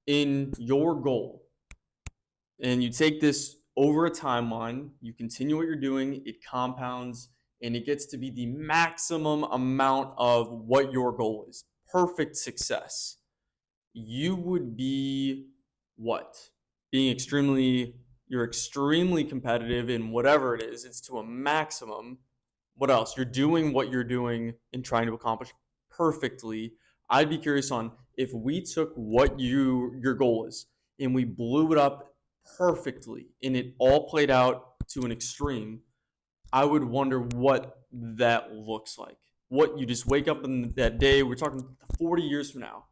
in your goal and you take this over a timeline, you continue what you're doing, it compounds, and it gets to be the maximum amount of what your goal is. Perfect success. You would be what? You're extremely competitive in whatever it is. It's to a maximum. What else? You're doing what you're doing and trying to accomplish perfectly. I'd be curious on if we took what your goal is and we blew it up perfectly and it all played out to an extreme, I would wonder what that looks like. What you just wake up in that day, we're talking 40 years from now,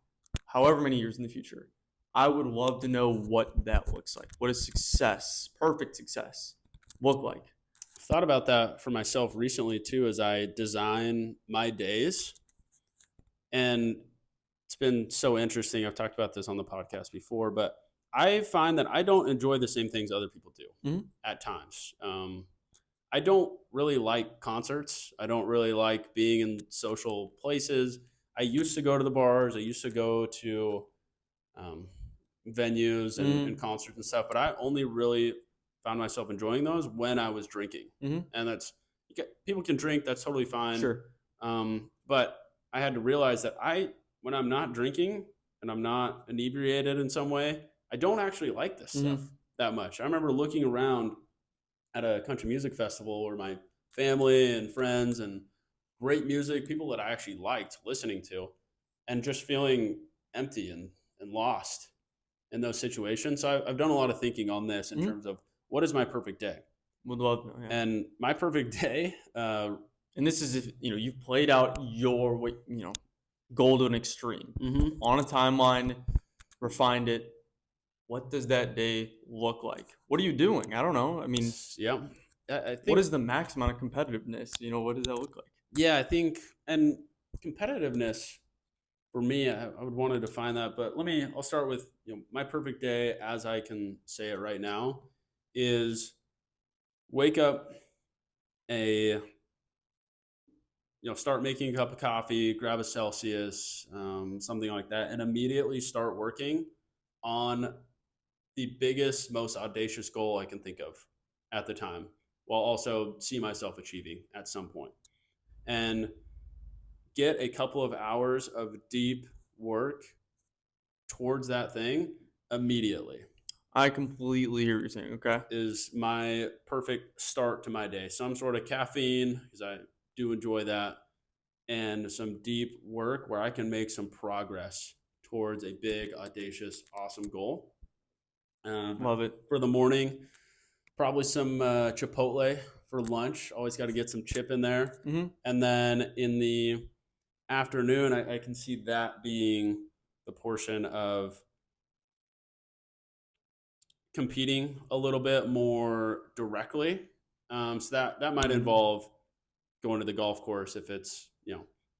however many years in the future. I would love to know what that looks like. What does success, perfect success, look like? I've thought about that for myself recently too, as I design my days. And it's been so interesting. I've talked about this on the podcast before, but I find that I don't enjoy the same things other people do at times. I don't really like concerts. I don't really like being in social places. I used to go to the bars. I used to go to venues and concerts and stuff, but I only really found myself enjoying those when I was drinking. And that's people can drink, that's totally fine. Sure. But I had to realize that when I'm not drinking and I'm not inebriated in some way, I don't actually like this stuff that much. I remember looking around at a country music festival where my family and friends and great music, people that I actually liked listening to, and just feeling empty and lost in those situations. So I've done a lot of thinking on this in terms of what is my perfect day. Would love to, yeah. And my perfect day, and this is if you've played out your goal to an extreme on a timeline, refined it. What does that day look like? What are you doing? I don't know. I mean, yeah. I think, what is the max amount of competitiveness? What does that look like? Yeah, I think, and competitiveness for me, I would want to define that, but I'll start with, my perfect day as I can say it right now is wake up start making a cup of coffee, grab a Celsius, something like that, and immediately start working on the biggest, most audacious goal I can think of at the time, while also see myself achieving at some point. And get a couple of hours of deep work towards that thing immediately. I completely hear what you're saying. Okay. Is my perfect start to my day. Some sort of caffeine, because I do enjoy that, and some deep work where I can make some progress towards a big, audacious, awesome goal. Love it. For the morning, probably some Chipotle for lunch. Always got to get some chip in there. And then in the afternoon, I can see that being the portion of competing a little bit more directly. So that might involve going to the golf course if it's,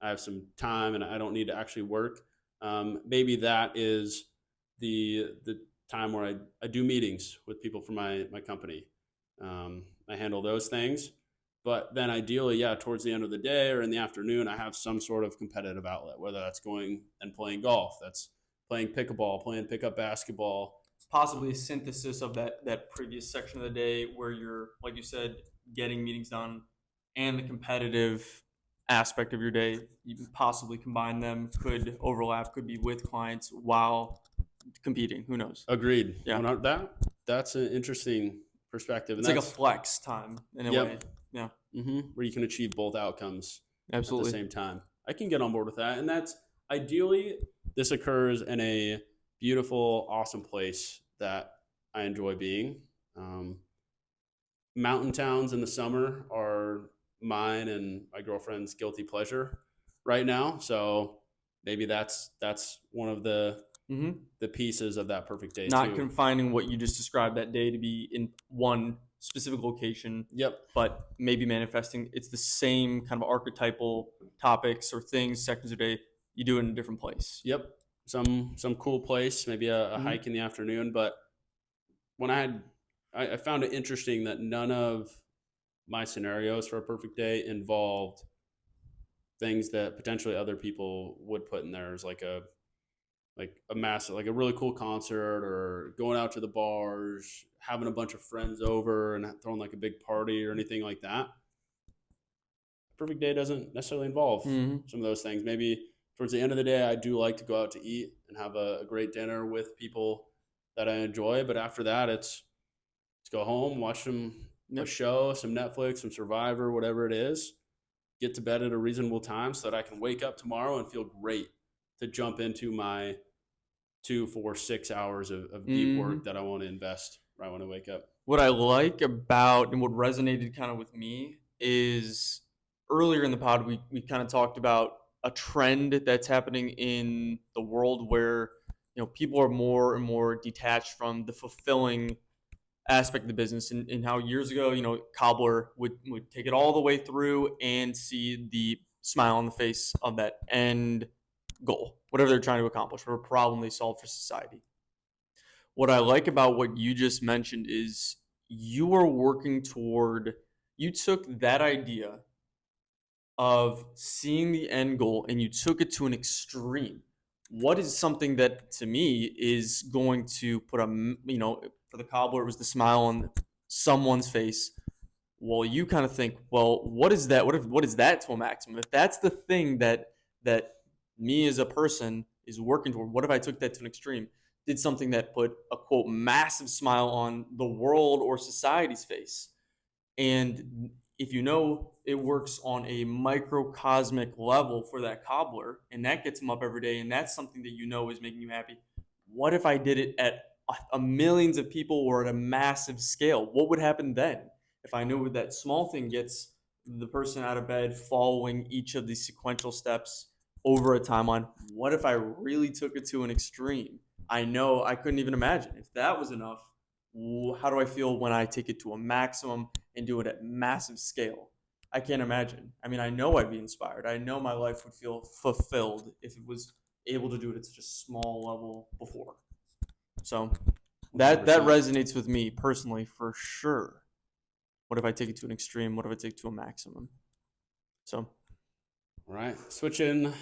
I have some time and I don't need to actually work. Maybe that is the time where I do meetings with people from my company. I handle those things. But then ideally, towards the end of the day or in the afternoon, I have some sort of competitive outlet, whether that's going and playing golf, that's playing pickleball, playing pickup basketball. Possibly a synthesis of that previous section of the day where you're, like you said, getting meetings done and the competitive aspect of your day. You can possibly combine them, could overlap, could be with clients while competing. Who knows? Agreed. Yeah. That's an interesting perspective. It's like a flex time in a way. Yeah. Where you can achieve both outcomes absolutely at the same time. I can get on board with that. And that's ideally, this occurs in a beautiful, awesome place that I enjoy being. Mountain towns in the summer are mine and my girlfriend's guilty pleasure right now. So maybe that's one of the pieces of that perfect day. Not confining what you just described that day to be in one specific location. Yep. But maybe manifesting it's the same kind of archetypal topics or things, sections of day, you do it in a different place. Yep. Some cool place, maybe a hike in the afternoon. But when I found it interesting that none of my scenarios for a perfect day involved things that potentially other people would put in there as like a massive, like a really cool concert or going out to the bars, having a bunch of friends over and throwing like a big party or anything like that. Perfect day doesn't necessarily involve some of those things. Maybe towards the end of the day, I do like to go out to eat and have a great dinner with people that I enjoy. But after that, let's go home, watch a show, some Netflix, some Survivor, whatever it is. Get to bed at a reasonable time so that I can wake up tomorrow and feel great to jump into my 2, 4, 6 hours of deep work that I want to invest right when I wake up. What I like about and what resonated kind of with me is earlier in the pod, we kind of talked about a trend that's happening in the world where, people are more and more detached from the fulfilling aspect of the business and how years ago, cobbler would take it all the way through and see the smile on the face of that end goal, whatever they're trying to accomplish, whatever problem they solve for society. What I like about what you just mentioned is you took that idea of seeing the end goal and you took it to an extreme what is something that to me is going to put for the cobbler, it was the smile on someone's face. Well, you kind of think, well, what is that? What is that to a maximum? If that's the thing that me as a person is working toward, what if I took that to an extreme? Did something that put a quote massive smile on the world or society's face? And if you know it works on a microcosmic level for that cobbler, and that gets him up every day, and that's something that you know is making you happy. What if I did it at a millions of people or at a massive scale? What would happen then? If I knew that small thing gets the person out of bed following each of these sequential steps over a timeline, what if I really took it to an extreme? I know I couldn't even imagine. If that was enough, how do I feel when I take it to a maximum and do it at massive scale? I can't imagine. I mean, I know I'd be inspired. I know my life would feel fulfilled if it was able to do it at such a small level before. So that 100%. resonates with me personally for sure. What if I take it to an extreme? What if I take it to a maximum? So, All right, switching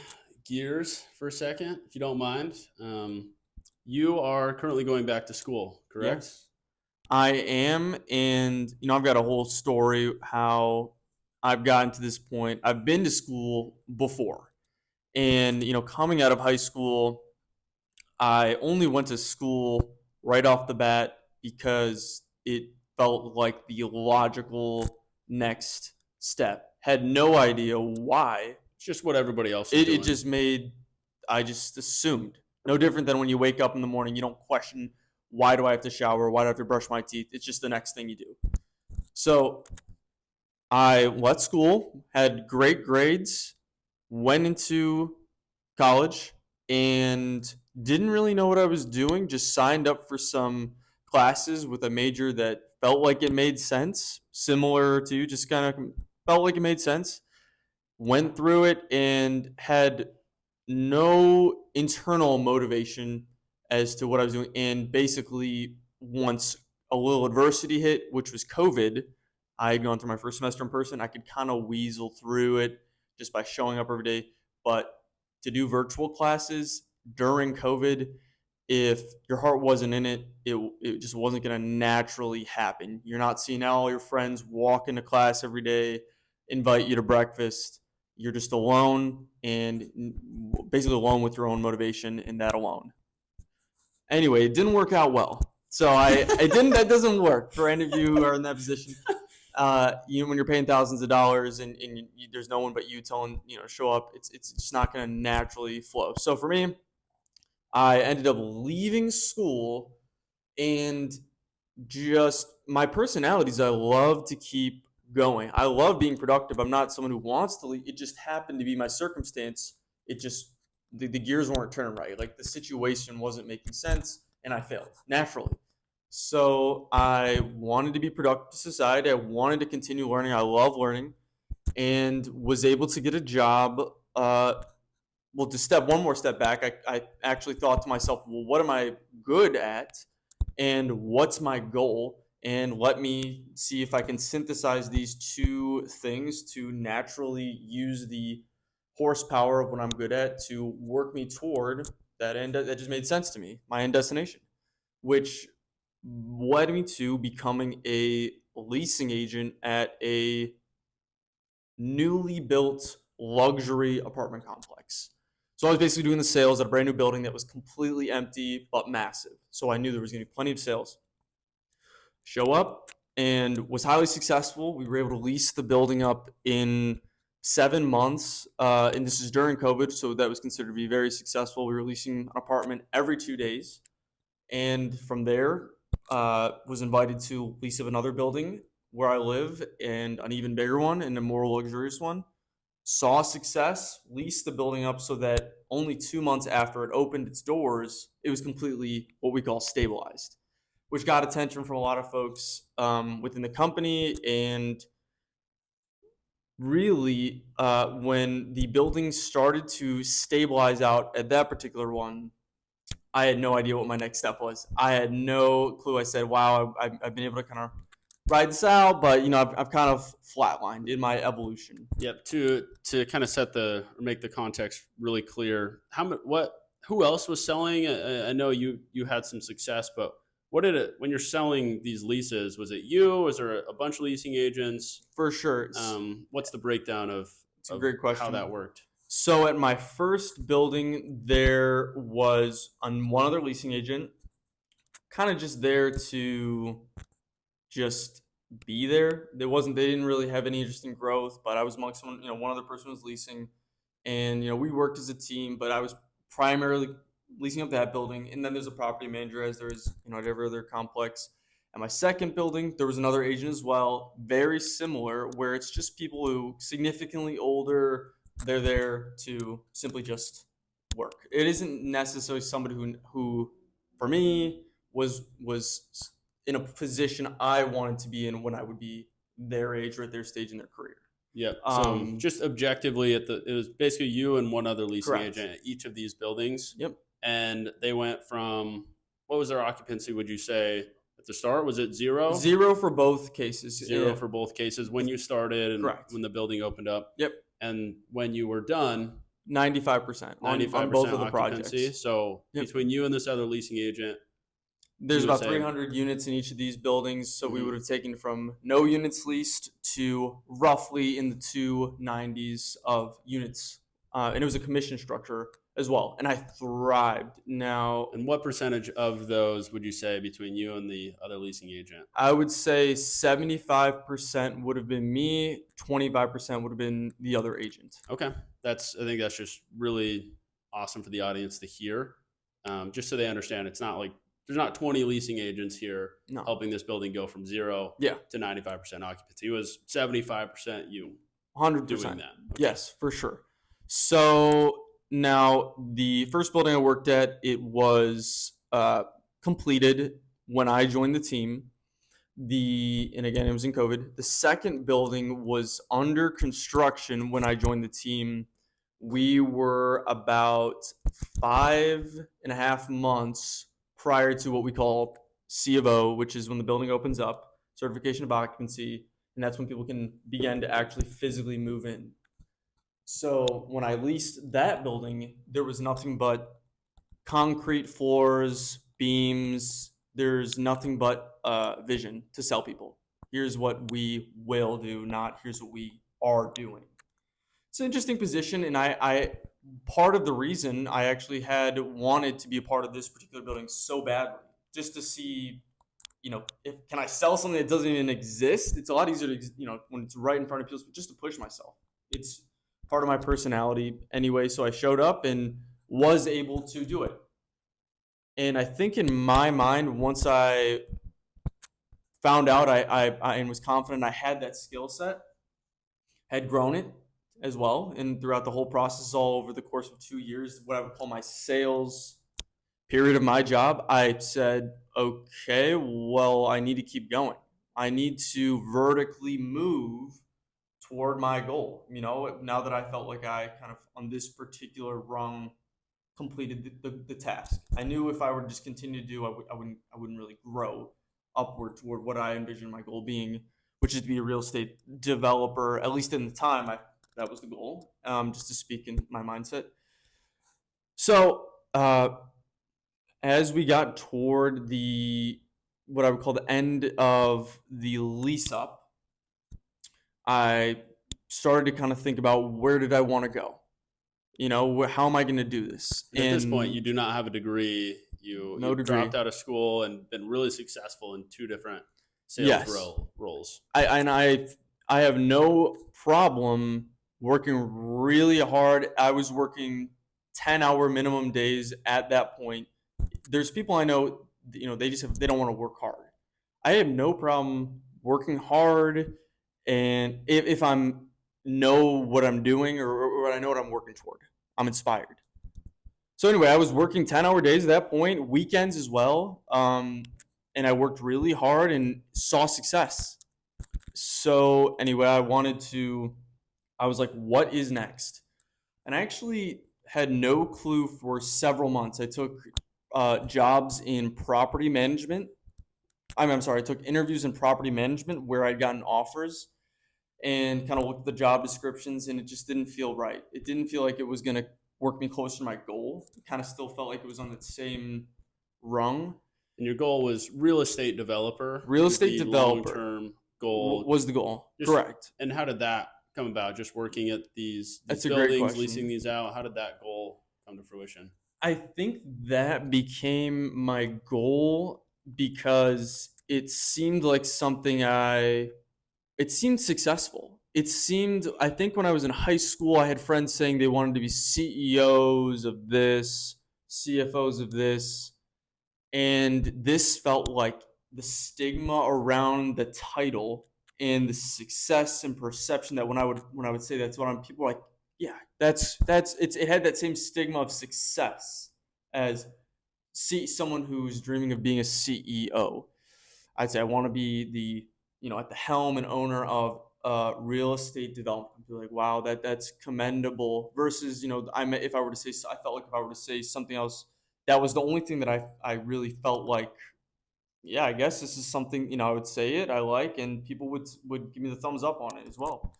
gears for a second, if you don't mind. You are currently going back to school, correct? yes, I am. And, I've got a whole story how I've gotten to this point. I've been to school before. And, coming out of high school, I only went to school right off the bat because it felt like the logical next step. Had no idea why. It's just what everybody else is doing. It just made, I just assumed. No different than when you wake up in the morning, you don't question, why do I have to shower? Why do I have to brush my teeth? It's just the next thing you do. So I left school, had great grades, went into college, and didn't really know what I was doing. Just signed up for some classes with a major that felt like it made sense, similar to you, just kind of felt like it made sense. Went through it and had no internal motivation as to what I was doing. And basically, once a little adversity hit, which was COVID, I had gone through my first semester in person. I could kind of weasel through it just by showing up every day. But to do virtual classes during COVID, if your heart wasn't in it, it just wasn't going to naturally happen. You're not seeing all your friends walk into class every day, invite you to breakfast. You're just alone and basically alone with your own motivation and that alone. Anyway, it didn't work out well. So that doesn't work for any of you who are in that position. When you're paying thousands of dollars and there's no one but you telling, show up, it's just not going to naturally flow. So for me, I ended up leaving school, and just my personality is I love to keep going. I love being productive. I'm not someone who wants to leave. It just happened to be my circumstance. It just, the gears weren't turning right. Like the situation wasn't making sense, and I failed naturally. So I wanted to be productive to society. I wanted to continue learning. I love learning, and was able to get a job. Well, to step one more step back, I actually thought to myself, well, what am I good at, and what's my goal? And let me see if I can synthesize these two things to naturally use the horsepower of what I'm good at to work me toward that end. That just made sense to me, my end destination, which led me to becoming a leasing agent at a newly built luxury apartment complex. So I was basically doing the sales at a brand new building that was completely empty but massive. So I knew there was going to be plenty of sales. Show up and was highly successful. We were able to lease the building up in 7 months. And this is during COVID, so that was considered to be very successful. We were leasing an apartment every 2 days. And from there, was invited to lease up another building where I live, and an even bigger one and a more luxurious one. Saw success, leased the building up so that only 2 months after it opened its doors, it was completely what we call stabilized, which got attention from a lot of folks within the company. And really, when the building started to stabilize out at that particular one, I had no idea what my next step was. I had no clue. I said, wow, I've been able to kind of ride this out, but I've kind of flatlined in my evolution. Yep. To kind of make the context really clear, how Who else was selling? I know you had some success, but what did it when you're selling these leases? Was it you? Was there a bunch of leasing agents? For sure. What's the breakdown It's a of great how question. that worked? So at my first building, there was one other leasing agent, kind of just there to just be there. They didn't really have any interest in growth, but I was amongst someone, one other person was leasing, and we worked as a team, but I was primarily leasing up that building, and then there's a property manager as there is, at every other complex. At my second building, there was another agent as well, very similar, where it's just people who significantly older, they're there to simply just work. It isn't necessarily somebody who for me was in a position I wanted to be in when I would be their age or at their stage in their career. Yep. So just objectively, it was basically you and one other leasing Correct. agent at each of these buildings. Yep. And they went from, what was their occupancy? Would you say at the start? Was it zero? Zero for both cases. Zero Yeah. for both cases when you started and Correct. when the building opened up. Yep. And when you were done, 95% on 95% both of the occupancy. projects. So Yep. between you and this other leasing agent, There's you would about say- 300 units in each of these buildings, so we Mhm. would have taken from no units leased to roughly in the 290s of units, and it was a commission structure as well, and I thrived. Now, and what percentage of those would you say between you and the other leasing agent? I would say 75% would have been me, 25% would have been the other agent. Okay. I think that's just really awesome for the audience to hear. Just so they understand, it's not like there's not 20 leasing agents here No. helping this building go from zero Yeah. to 95% occupancy. It was 75% you 100%. doing that. Okay. Yes, for sure. So now the first building I worked at, it was completed when I joined the team. And again, it was in COVID. The second building was under construction when I joined the team. We were about 5.5 months prior to what we call C of O, which is when the building opens up, certification of occupancy, and that's when people can begin to actually physically move in. So when I leased that building, there was nothing but concrete floors, beams. There's nothing but vision to sell people. Here's what we will do, not here's what we are doing. It's an interesting position, and I part of the reason I actually had wanted to be a part of this particular building so badly, just to see, if can I sell something that doesn't even exist. It's a lot easier to, when it's right in front of people, just to push myself. It's part of my personality anyway, so I showed up and was able to do it. And I think in my mind, once I found out I was confident I had that skill set, had grown it as well, and throughout the whole process, all over the course of 2 years, what I would call my sales period of my job, I said, okay, well, I need to keep going. I need to vertically move toward my goal. Now that I felt like I kind of on this particular rung completed the task, I knew if I were to just continue to do, I wouldn't really grow upward toward what I envisioned my goal being, which is to be a real estate developer. At least in the time, that was the goal. Just to speak in my mindset. So as we got toward what I would call the end of the lease up, I started to kind of think about where did I want to go? How am I going to do this? At this point, you do not have a degree. You dropped out of school and been really successful in 2 different sales roles. I have no problem working really hard. I was working 10-hour minimum days at that point. There's people I know, they don't want to work hard. I have no problem working hard, and if I'm know what I'm doing or I know what I'm working toward, I'm inspired. So anyway, I was working 10-hour days at that point, weekends as well, and I worked really hard and saw success. So anyway, I was like, what is next? And I actually had no clue for several months. I took jobs in property management. I'm sorry, I took interviews in property management where I'd gotten offers and kind of looked at the job descriptions, and it just didn't feel right. It didn't feel like it was going to work me closer to my goal. It kind of still felt like it was on the same rung. And your goal was real estate developer. Real estate developer Long-term goal was the goal. Correct. And how did that come about? Just working at these That's a great buildings, question. leasing these out. How did that goal come to fruition? I think that became my goal because it seemed like something it seemed successful. It seemed, I think when I was in high school, I had friends saying they wanted to be CEOs of this, CFOs of this, and this felt like the stigma around the title and the success and perception that when I would say that's what I'm, people were like, yeah, it had that same stigma of success as someone who's dreaming of being a CEO. I'd say I want to be at the helm and owner of real estate development. Be like, wow, that's commendable. Versus, if I were to say, I felt like if I were to say something else, that was the only thing that I really felt like, yeah, I guess this is something, I would say it, I like, and people would give me the thumbs up on it as well.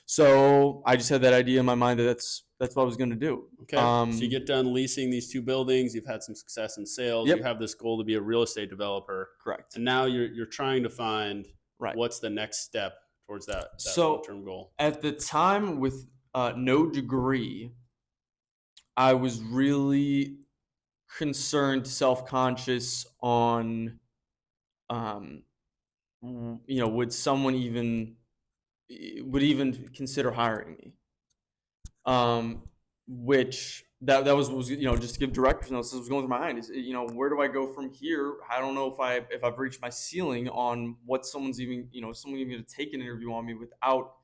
So I just had that idea in my mind that's what I was going to do. Okay. So you get done leasing these 2 buildings. You've had some success in sales. Yep. You have this goal to be a real estate developer. Correct. And now you're trying to find right. what's the next step towards that so long-term goal. At the time, with no degree, I was really concerned, self-conscious on, would someone would even consider hiring me, which that was just to give direct, this was going through my mind is, where do I go from here? I don't know if I've reached my ceiling on what someone even going to take an interview on me without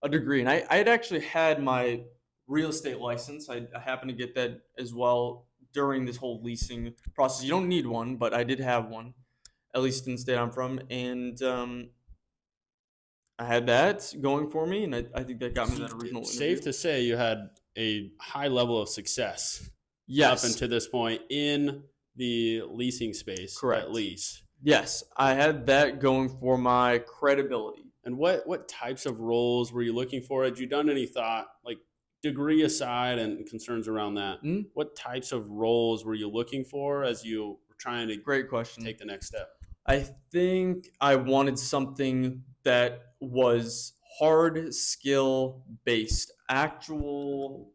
a degree. And I had actually had my real estate license. I happened to get that as well during this whole leasing process. You don't need one, but I did have one, at least in the state I'm from, and I had that going for me, and I think that got me that original interview. Safe to say you had a high level of success yes. up until this point in the leasing space. Correct. At least. Yes, I had that going for my credibility. And what types of roles were you looking for? Had you done any thought, like degree aside and concerns around that, what types of roles were you looking for as you were trying to Great question. take the next step? I think I wanted something that was hard skill based, actual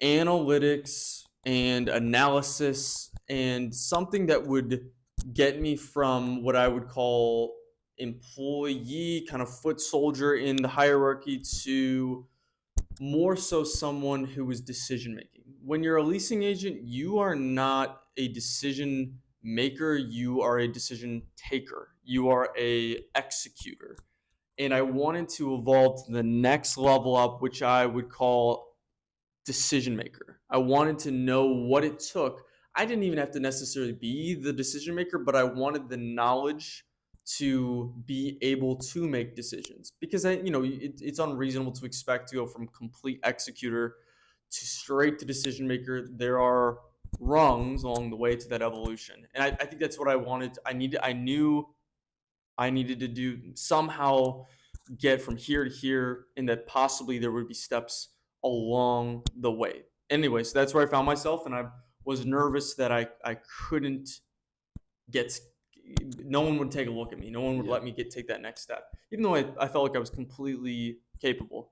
analytics and analysis, and something that would get me from what I would call employee, kind of foot soldier in the hierarchy, to more so someone who was decision making. When you're a leasing agent, you are not a decision maker, you are a decision taker. You are a executor. And I wanted to evolve to the next level up, which I would call decision maker. I wanted to know what it took. I didn't even have to necessarily be the decision maker, but I wanted the knowledge to be able to make decisions, because it's unreasonable to expect to go from complete executor to straight to decision maker. There are rungs along the way to that evolution, and I think that's what I wanted. I knew I needed to do somehow get from here to here, and that possibly there would be steps along the way. Anyway, so that's where I found myself, and I was nervous that I couldn't get. No one would take a look at me. No one would let me take that next step, even though I felt like I was completely capable.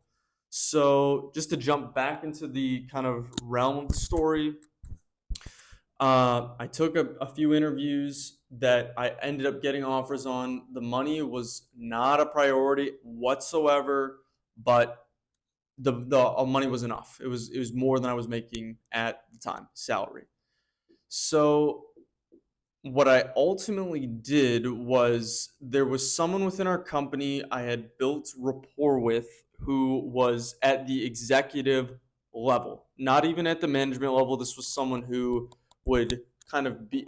So just to jump back into the kind of realm of the story, I took a few interviews that I ended up getting offers on. The money was not a priority whatsoever, but the money was enough. It was more than I was making at the time, salary. So what I ultimately did was, there was someone within our company I had built rapport with who was at the executive level, not even at the management level. This was someone who would kind of be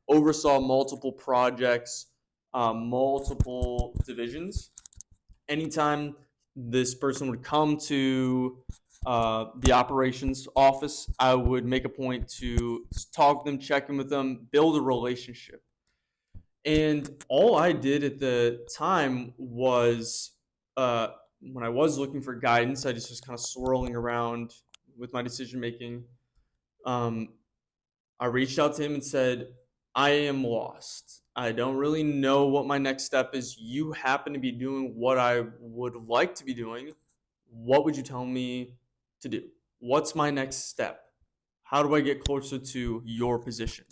oversaw multiple projects, multiple divisions. Anytime this person would come to the operations office, I would make a point to talk to them, check in with them, build a relationship. And all I did at the time was when I was looking for guidance, I just was kind of swirling around with my decision making. I reached out to him and said, I am lost. I don't really know what my next step is. You happen to be doing what I would like to be doing. What would you tell me to do? What's my next step? How do I get closer to your position?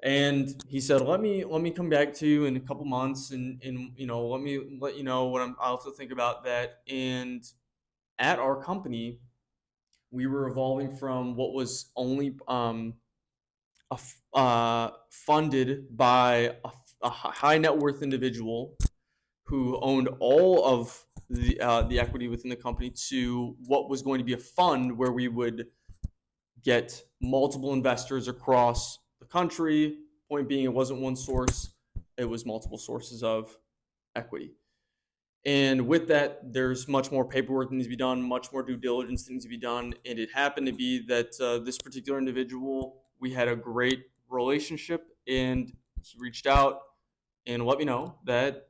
And he said, let me come back to you in a couple months, and let you know what I'll have to think about that. And at our company, we were evolving from what was only funded by a high net worth individual who owned all of the equity within the company to what was going to be a fund where we would get multiple investors across the country. Point being, it wasn't one source, it was multiple sources of equity. And with that, there's much more paperwork that needs to be done, much more due diligence that needs to be done. And it happened to be that this particular individual, we had a great relationship, and he reached out and let me know that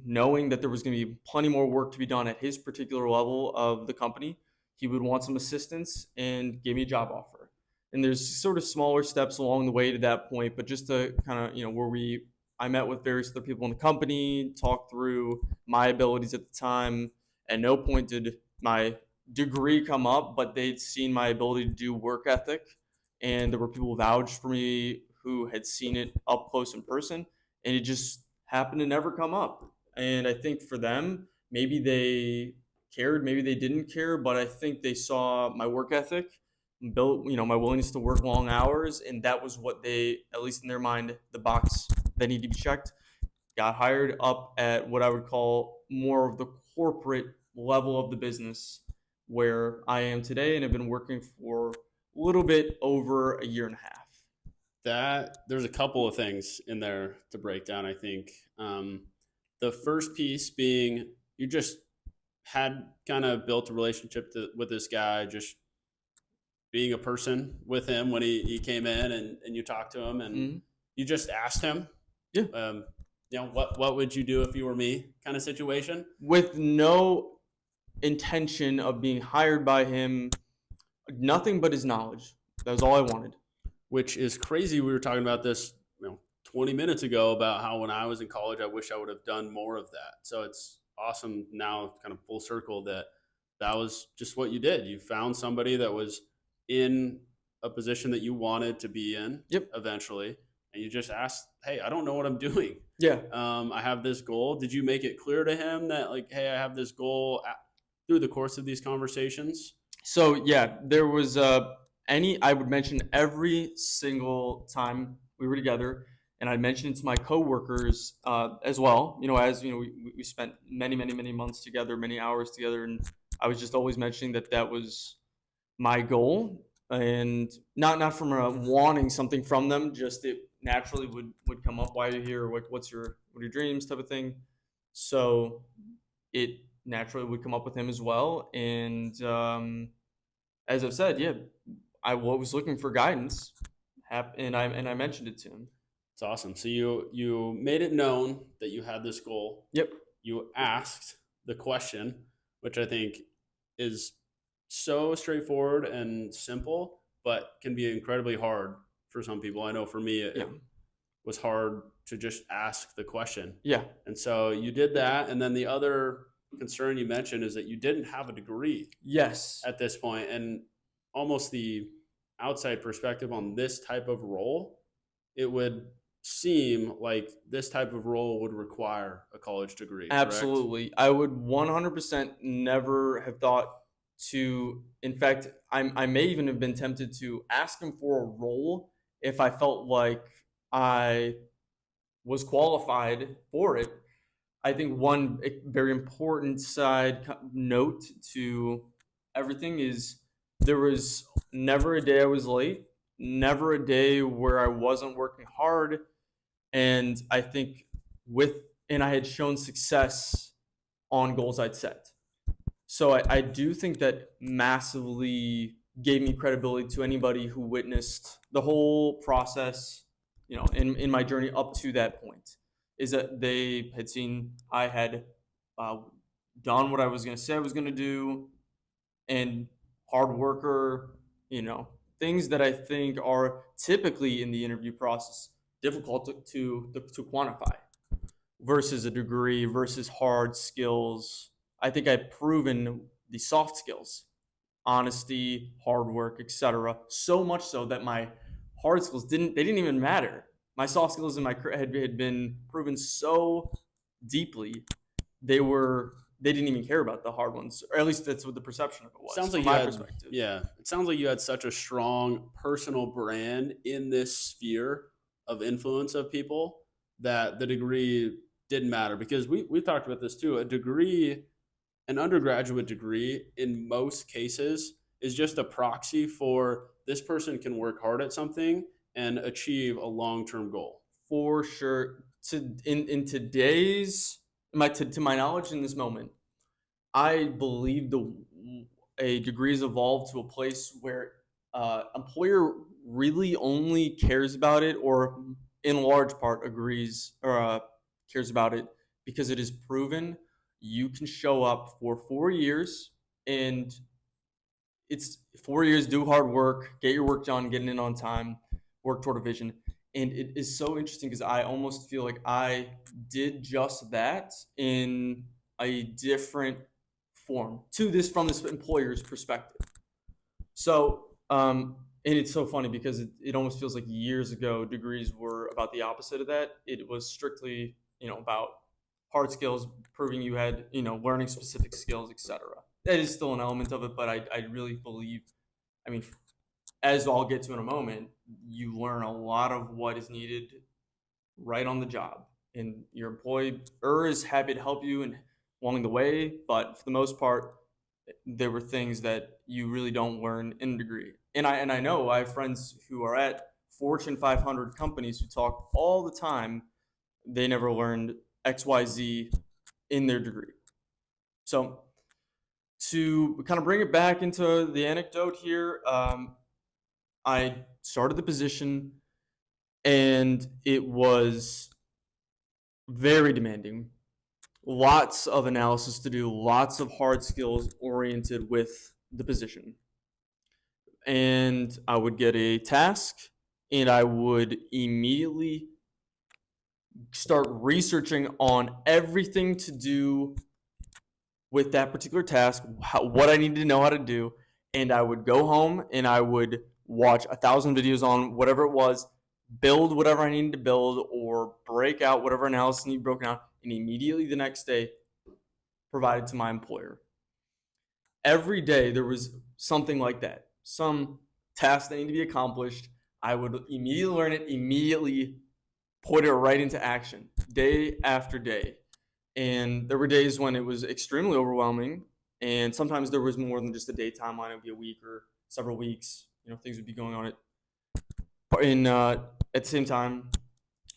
knowing that there was going to be plenty more work to be done at his particular level of the company, he would want some assistance and gave me a job offer. And there's sort of smaller steps along the way to that point, but just to kind of, I met with various other people in the company, talked through my abilities at the time. At no point did my degree come up, but they'd seen my ability to do work ethic. And there were people who vouched for me who had seen it up close in person. And it just happened to never come up. And I think for them, maybe they cared, maybe they didn't care, but I think they saw my work ethic, built, my willingness to work long hours, and that was what they, at least in their mind, the box that needed to be checked. Got hired up at what I would call more of the corporate level of the business where I am today, and have been working for a little bit over a year and a half. There's a couple of things in there to break down, I think. The first piece being you just had kind of built a relationship with this guy, just being a person with him when he came in, and you talked to him, and you just asked him, what would you do if you were me, kind of situation? With no intention of being hired by him, nothing but his knowledge. That was all I wanted. Which is crazy. We were talking about this 20 minutes ago about how when I was in college, I wish I would have done more of that. So it's awesome now, kind of full circle, that was just what you did. You found somebody that was in a position that you wanted to be in eventually. And you just asked, hey, I don't know what I'm doing. Yeah. I have this goal. Did you make it clear to him that, like, hey, I have this goal through the course of these conversations? So, yeah, there was I would mention every single time we were together, and I'd mention it to my coworkers as well. We spent many, many, many months together, many hours together, and I was just always mentioning that was my goal, and not from wanting something from them, just it naturally would come up. Why are you here? What are your dreams, type of thing. So it naturally would come up with him as well. And as I've said, I was looking for guidance, and I mentioned it to him. It's awesome. So you made it known that you had this goal. Yep. You asked the question, which I think is so straightforward and simple, but can be incredibly hard for some people. I know for me, it was hard to just ask the question. Yeah. And so you did that. And then the other concern you mentioned is that you didn't have a degree. Yes. At this point, and almost the outside perspective on this type of role, it would seem like this type of role would require a college degree. Absolutely. Correct? I would 100% never have thought to, in fact, I may even have been tempted to ask him for a role if I felt like I was qualified for it. I think one very important side note to everything is there was never a day I was late, never a day where I wasn't working hard. And I think I had shown success on goals I'd set. So I do think that massively gave me credibility to anybody who witnessed the whole process, in my journey up to that point, is that they had seen I had uh, done what I was going to say I was going to do, and hard worker, things that I think are typically in the interview process difficult to quantify versus a degree versus hard skills. I think I've proven the soft skills, honesty, hard work, etc. So much so that my hard skills didn't even matter. My soft skills in my career had been proven so deeply, they didn't even care about the hard ones, or at least that's what the perception of it was Sounds from like you my had, perspective. yeah, it sounds like you had such a strong personal brand in this sphere of influence of people that the degree didn't matter, because we've talked about this too. A degree, an undergraduate degree, in most cases is just a proxy for this person can work hard at something and achieve a long-term goal. For sure. In today's to my knowledge in this moment, I believe a degree has evolved to a place where employer really only cares about it, or in large part agrees or cares about it, because it is proven you can show up for 4 years, and it's 4 years, do hard work, get your work done, getting in on time, work toward a vision. And it is so interesting because I almost feel like I did just that in a different form to this from this employer's perspective. So, and it's so funny because it almost feels like years ago degrees were about the opposite of that. It was strictly, about hard skills, proving you had, learning specific skills, etc. That is still an element of it, but I really believe, I mean, as I'll get to in a moment, you learn a lot of what is needed right on the job. And your employer is happy to help you and along the way, but for the most part, there were things that you really don't learn in a degree. And I know I have friends who are at Fortune 500 companies who talk all the time. They never learned XYZ in their degree. So to kind of bring it back into the anecdote here, I started the position, and it was very demanding. Lots of analysis to do, lots of hard skills oriented with the position. And I would get a task, and I would immediately start researching on everything to do with that particular task, what I needed to know how to do. And I would go home and I would watch 1,000 videos on whatever it was, build whatever I needed to build, or break out whatever analysis needed broken out, and immediately the next day provide it to my employer. Every day there was something like that, some task that needed to be accomplished. I would immediately learn it, immediately put it right into action, day after day. And there were days when it was extremely overwhelming, and sometimes there was more than just a day timeline. It would be a week or several weeks. Things would be going on at the same time.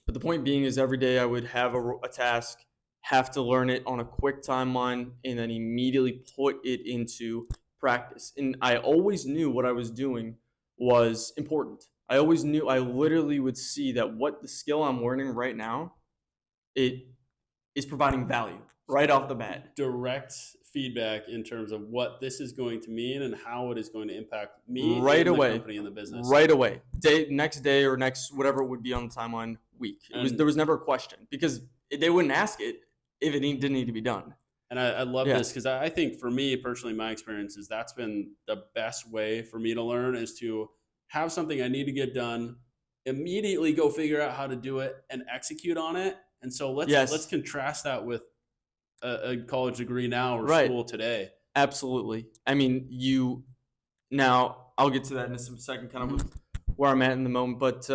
But the point being is, every day I would have a task, have to learn it on a quick timeline, and then immediately put it into practice. And I always knew what I was doing was important. I always knew, I literally would see that what the skill I'm learning right now, it is providing value right off the bat. Direct feedback in terms of what this is going to mean and how it is going to impact me right and away, the company and the business. Right away. Next day or next whatever it would be on the timeline, week. There was never a question, because they wouldn't ask it if it didn't need to be done. And I love this, because I think for me personally, my experience is that's been the best way for me to learn, is to have something I need to get done, immediately go figure out how to do it and execute on it. And so let's contrast that with a college degree now or school today. Absolutely. I mean, now I'll get to that in a second, kind of where I'm at in the moment. But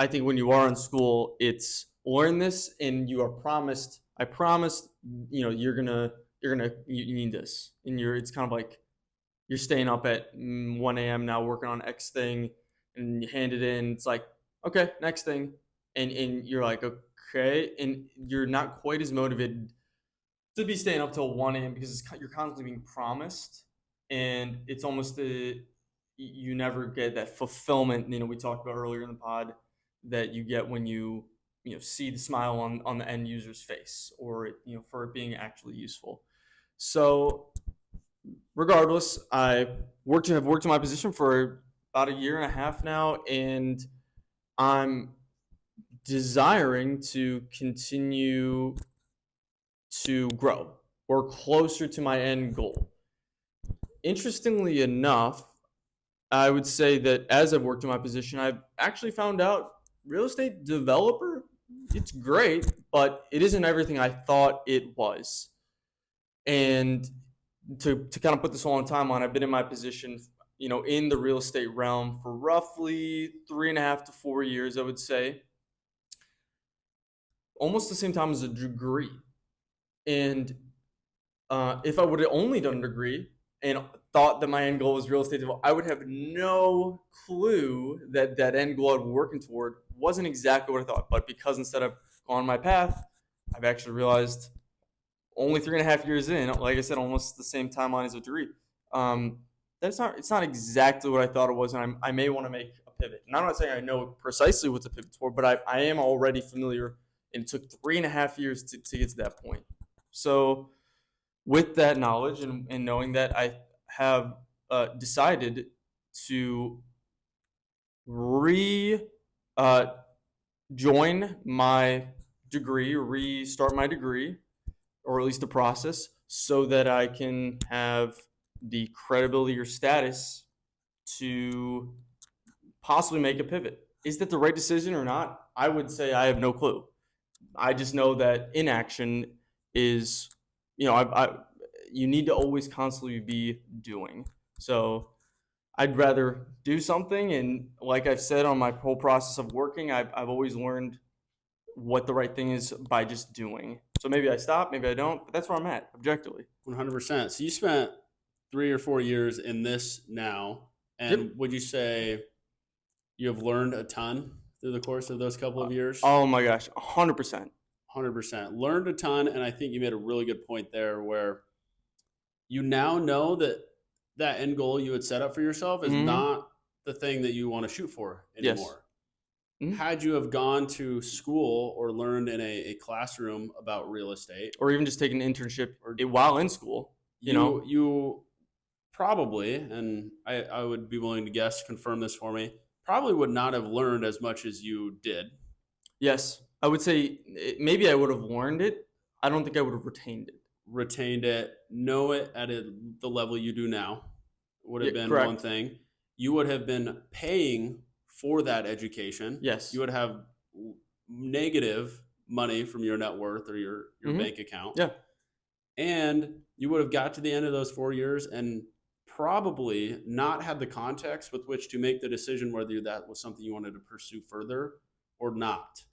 I think when you are in school, it's learn this, and you are promised. I promised, you need this, and it's kind of like you're staying up at 1 a.m. now working on X thing, and you hand it in. It's like, okay, next thing, and you're like, okay, and you're not quite as motivated to be staying up till 1 a.m. because you're constantly being promised, and it's almost you never get that fulfillment. We talked about earlier in the pod that you get when you see the smile on the end user's face, or for it being actually useful. So regardless, have worked in my position for about a year and a half now, and I'm desiring to continue to grow or closer to my end goal. Interestingly enough, I would say that as I've worked in my position, I've actually found out real estate developer, it's great, but it isn't everything I thought it was. And to kind of put this all on timeline, I've been in my position, in the real estate realm for roughly 3.5 to 4 years, I would say. Almost the same time as a degree. And if I would have only done a degree and thought that my end goal was real estate development, I would have no clue that that end goal I'd be working toward wasn't exactly what I thought. But because instead of on my path, I've actually realized only 3.5 years in, like I said, almost the same timeline as a degree, it's not exactly what I thought it was, and I may want to make a pivot. And I'm not saying I know precisely what to pivot toward, but I am already familiar, and it took 3.5 years to get to that point. So with that knowledge and knowing that, I have decided to join my degree, restart my degree, or at least the process, so that I can have the credibility or status to possibly make a pivot. Is that the right decision or not? I would say I have no clue. I just know that inaction is, you need to always constantly be doing. So I'd rather do something, and like I've said on my whole process of working, I've always learned what the right thing is by just doing. So maybe I stop, maybe I don't, but that's where I'm at, objectively. 100%. So you spent 3 or 4 years in this now, and Yep. would you say you have learned a ton through the course of those couple of years? Oh my gosh, 100%. 100%. Learned a ton, and I think you made a really good point there where you now know that that end goal you had set up for yourself is not the thing that you want to shoot for anymore. Yes. Had you have gone to school or learned in a classroom about real estate, or even just take an internship while in school, you probably, and I would be willing to guess, confirm this for me, probably would not have learned as much as you did. Yes, I would say maybe I would have learned it. I don't think I would have retained it. Know it at the level you do now would have been correct. one thing. You would have been paying for that education. Yes. You would have negative money from your net worth or your bank account. Yeah. And you would have got to the end of those 4 years and probably not had the context with which to make the decision whether that was something you wanted to pursue further or not.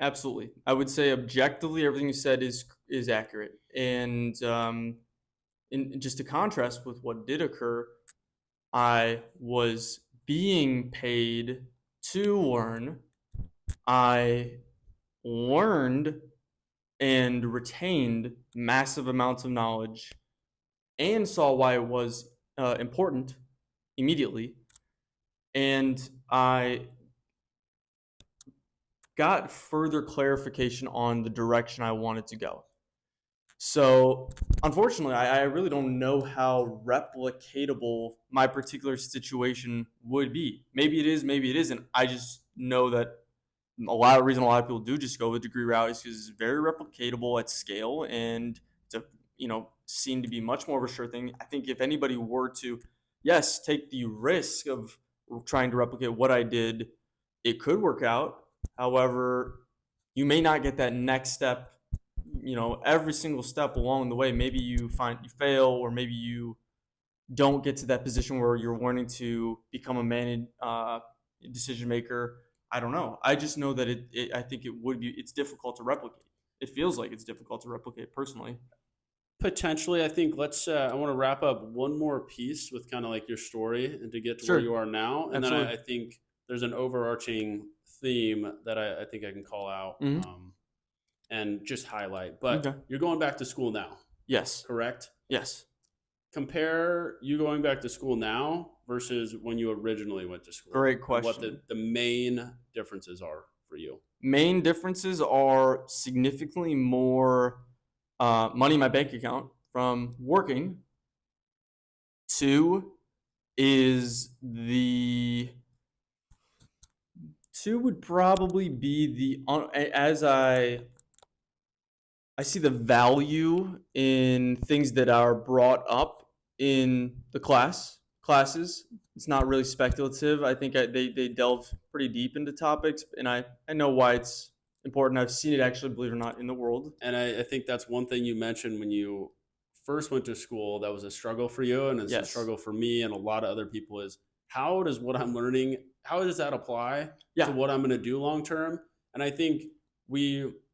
Absolutely. I would say objectively everything you said is accurate. And just to contrast with what did occur, I was being paid to learn. I learned and retained massive amounts of knowledge and saw why it was important immediately. And I got further clarification on the direction I wanted to go. So unfortunately, I really don't know how replicatable my particular situation would be. Maybe it is, maybe it isn't. I just know that a lot of people do just go the degree route is because it's very replicatable at scale, and it's seen to be much more of a sure thing. I think if anybody were to, yes, take the risk of trying to replicate what I did, it could work out. However, you may not get that next step, every single step along the way. Maybe you fail, or maybe you don't get to that position where you're wanting to become a managed decision maker. I don't know. I just know that I think it's difficult to replicate. It feels like it's difficult to replicate personally. Potentially, I think I want to wrap up one more piece with kind of like your story and to get to where you are now. And Absolutely. then I think there's an overarching theme that I think I can call out and just highlight. But You're going back to school now. Yes. Correct? Yes. Compare you going back to school now versus when you originally went to school? Great And question. what the main differences are for you? Main differences are significantly more money in my bank account from working. Two is the two would probably be as I see the value in things that are brought up in the classes. It's not really speculative. I think they delve pretty deep into topics, and I know why it's important. I've seen it actually, believe it or not, in the world. And I think that's one thing you mentioned when you first went to school that was a struggle for you, and it's a Yes. struggle for me and a lot of other people, is how does what I'm learning, how does that apply Yeah. to what I'm going to do long term? And I think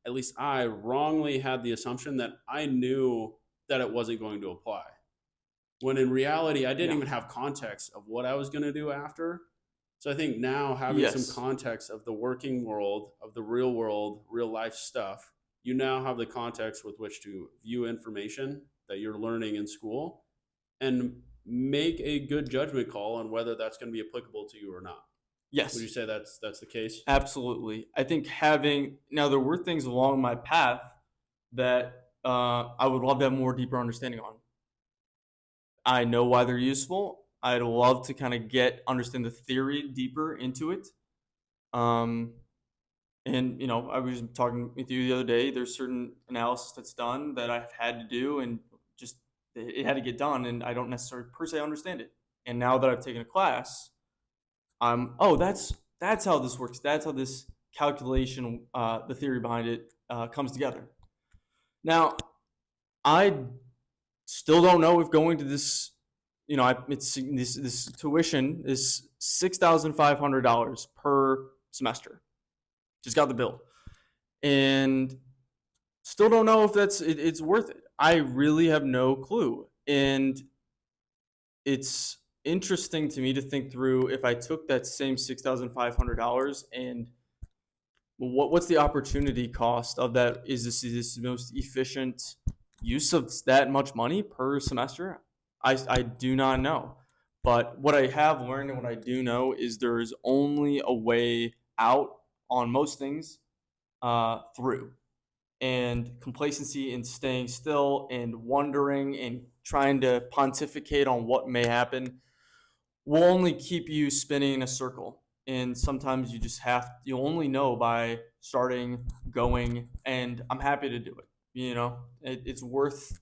at least I wrongly had the assumption that I knew that it wasn't going to apply. When in reality, I didn't Yeah. even have context of what I was going to do after. So I think now having Yes. some context of the working world, of the real world, real life stuff, you now have the context with which to view information that you're learning in school and make a good judgment call on whether that's going to be applicable to you or not. Yes. Would you say that's the case? Absolutely. I think there were things along my path that I would love to have more deeper understanding on. I know why they're useful. I'd love to kind of understand the theory deeper into it. And I was talking with you the other day. There's certain analysis that's done that I've had to do, and just it had to get done, and I don't necessarily per se understand it. And now that I've taken a class, that's how this works. That's how this calculation, the theory behind it, comes together. Now, I still don't know if going to this, this tuition is $6,500 per semester. Just got the bill, and still don't know if it's worth it. I really have no clue, and it's interesting to me to think through if I took that same $6,500 and what's the opportunity cost of that? Is this the most efficient use of that much money per semester? I do not know. But what I have learned and what I do know is there is only a way out on most things through. And complacency and staying still and wondering and trying to pontificate on what may happen will only keep you spinning in a circle. And sometimes you only know by starting, going, and I'm happy to do it. It's worth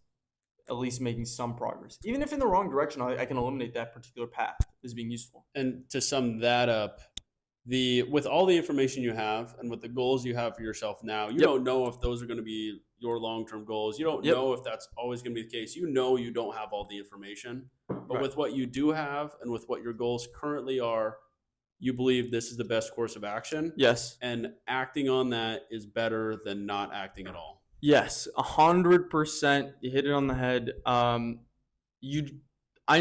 at least making some progress. Even if in the wrong direction, I can eliminate that particular path as being useful. And to sum that up, with all the information you have and with the goals you have for yourself now, you don't know if those are going to be your long-term goals. You don't know if that's always going to be the case. You don't have all the information. But with what you do have and with what your goals currently are, you believe this is the best course of action. Yes. And acting on that is better than not acting at all. Yes, 100%. You hit it on the head. I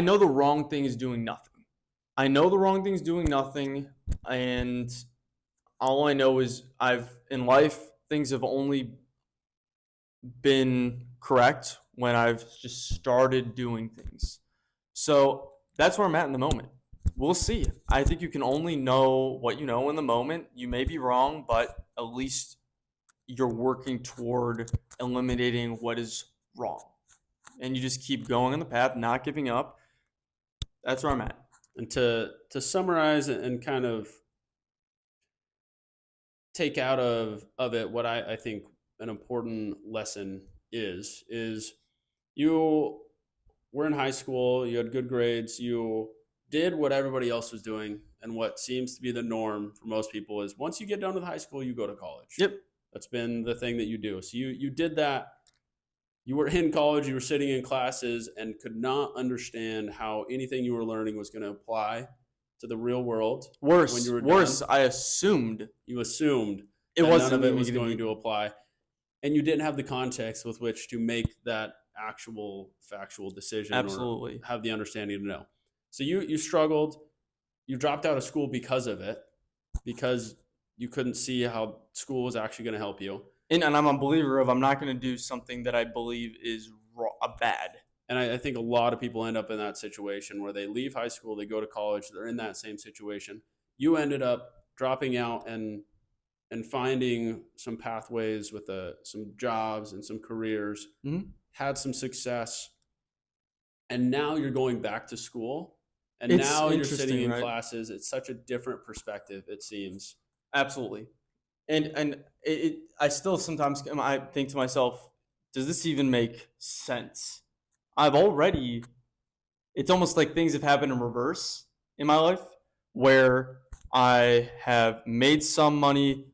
know the wrong thing is doing nothing. And all I know is in life, things have only been correct when I've just started doing things. So that's where I'm at in the moment. We'll see. I think you can only know what you know in the moment. You may be wrong, but at least you're working toward eliminating what is wrong. And you just keep going on the path, not giving up. That's where I'm at. And to summarize and kind of take out of it what I think an important lesson is you were in high school, you had good grades, you did what everybody else was doing, and what seems to be the norm for most people is once you get done with high school, you go to college. Yep. That's been the thing that you do. So you did that. You were in college, you were sitting in classes and could not understand how anything you were learning was going to apply to the real world. Worse, I assumed. You assumed it that wasn't none of it was going to apply. And you didn't have the context with which to make that actual factual decision. Absolutely. Or have the understanding to know. So you struggled. You dropped out of school because of it, because you couldn't see how school was actually going to help you. And I'm a believer of I'm not going to do something that I believe is bad. And I think a lot of people end up in that situation where they leave high school, they go to college, they're in that same situation. You ended up dropping out and finding some pathways with some jobs and some careers, Mhm. had some success, and now you're going back to school, and It's now you're sitting interesting, in right? classes. It's such a different perspective, it seems. Absolutely. And I still sometimes I think to myself, does this even make sense? I've already it's almost like things have happened in reverse in my life where I have made some money,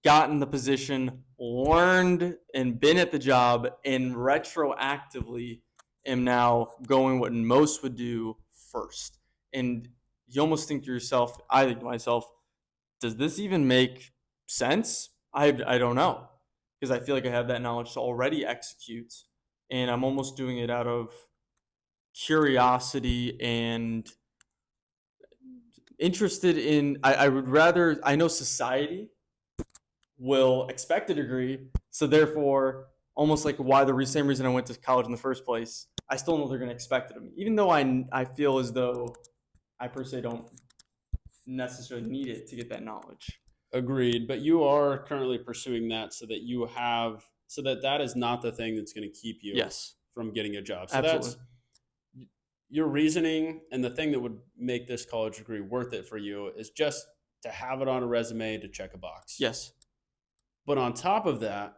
gotten the position, learned and been at the job, and retroactively am now going what most would do first. And you almost think to yourself, I think to myself, does this even make sense? I don't know, because I feel like I have that knowledge to already execute, and I'm almost doing it out of curiosity and interested in. I would rather. I know society will expect a degree, so therefore, almost like why the same reason I went to college in the first place. I still know they're going to expect it of me, even though I feel as though I per se don't necessarily need it to get that knowledge. Agreed. But you are currently pursuing that so that that is not the thing that's going to keep you Yes, from getting a job. So absolutely. that's your reasoning, and the thing that would make this college degree worth it for you is just to have it on a resume to check a box. Yes, But on top of that,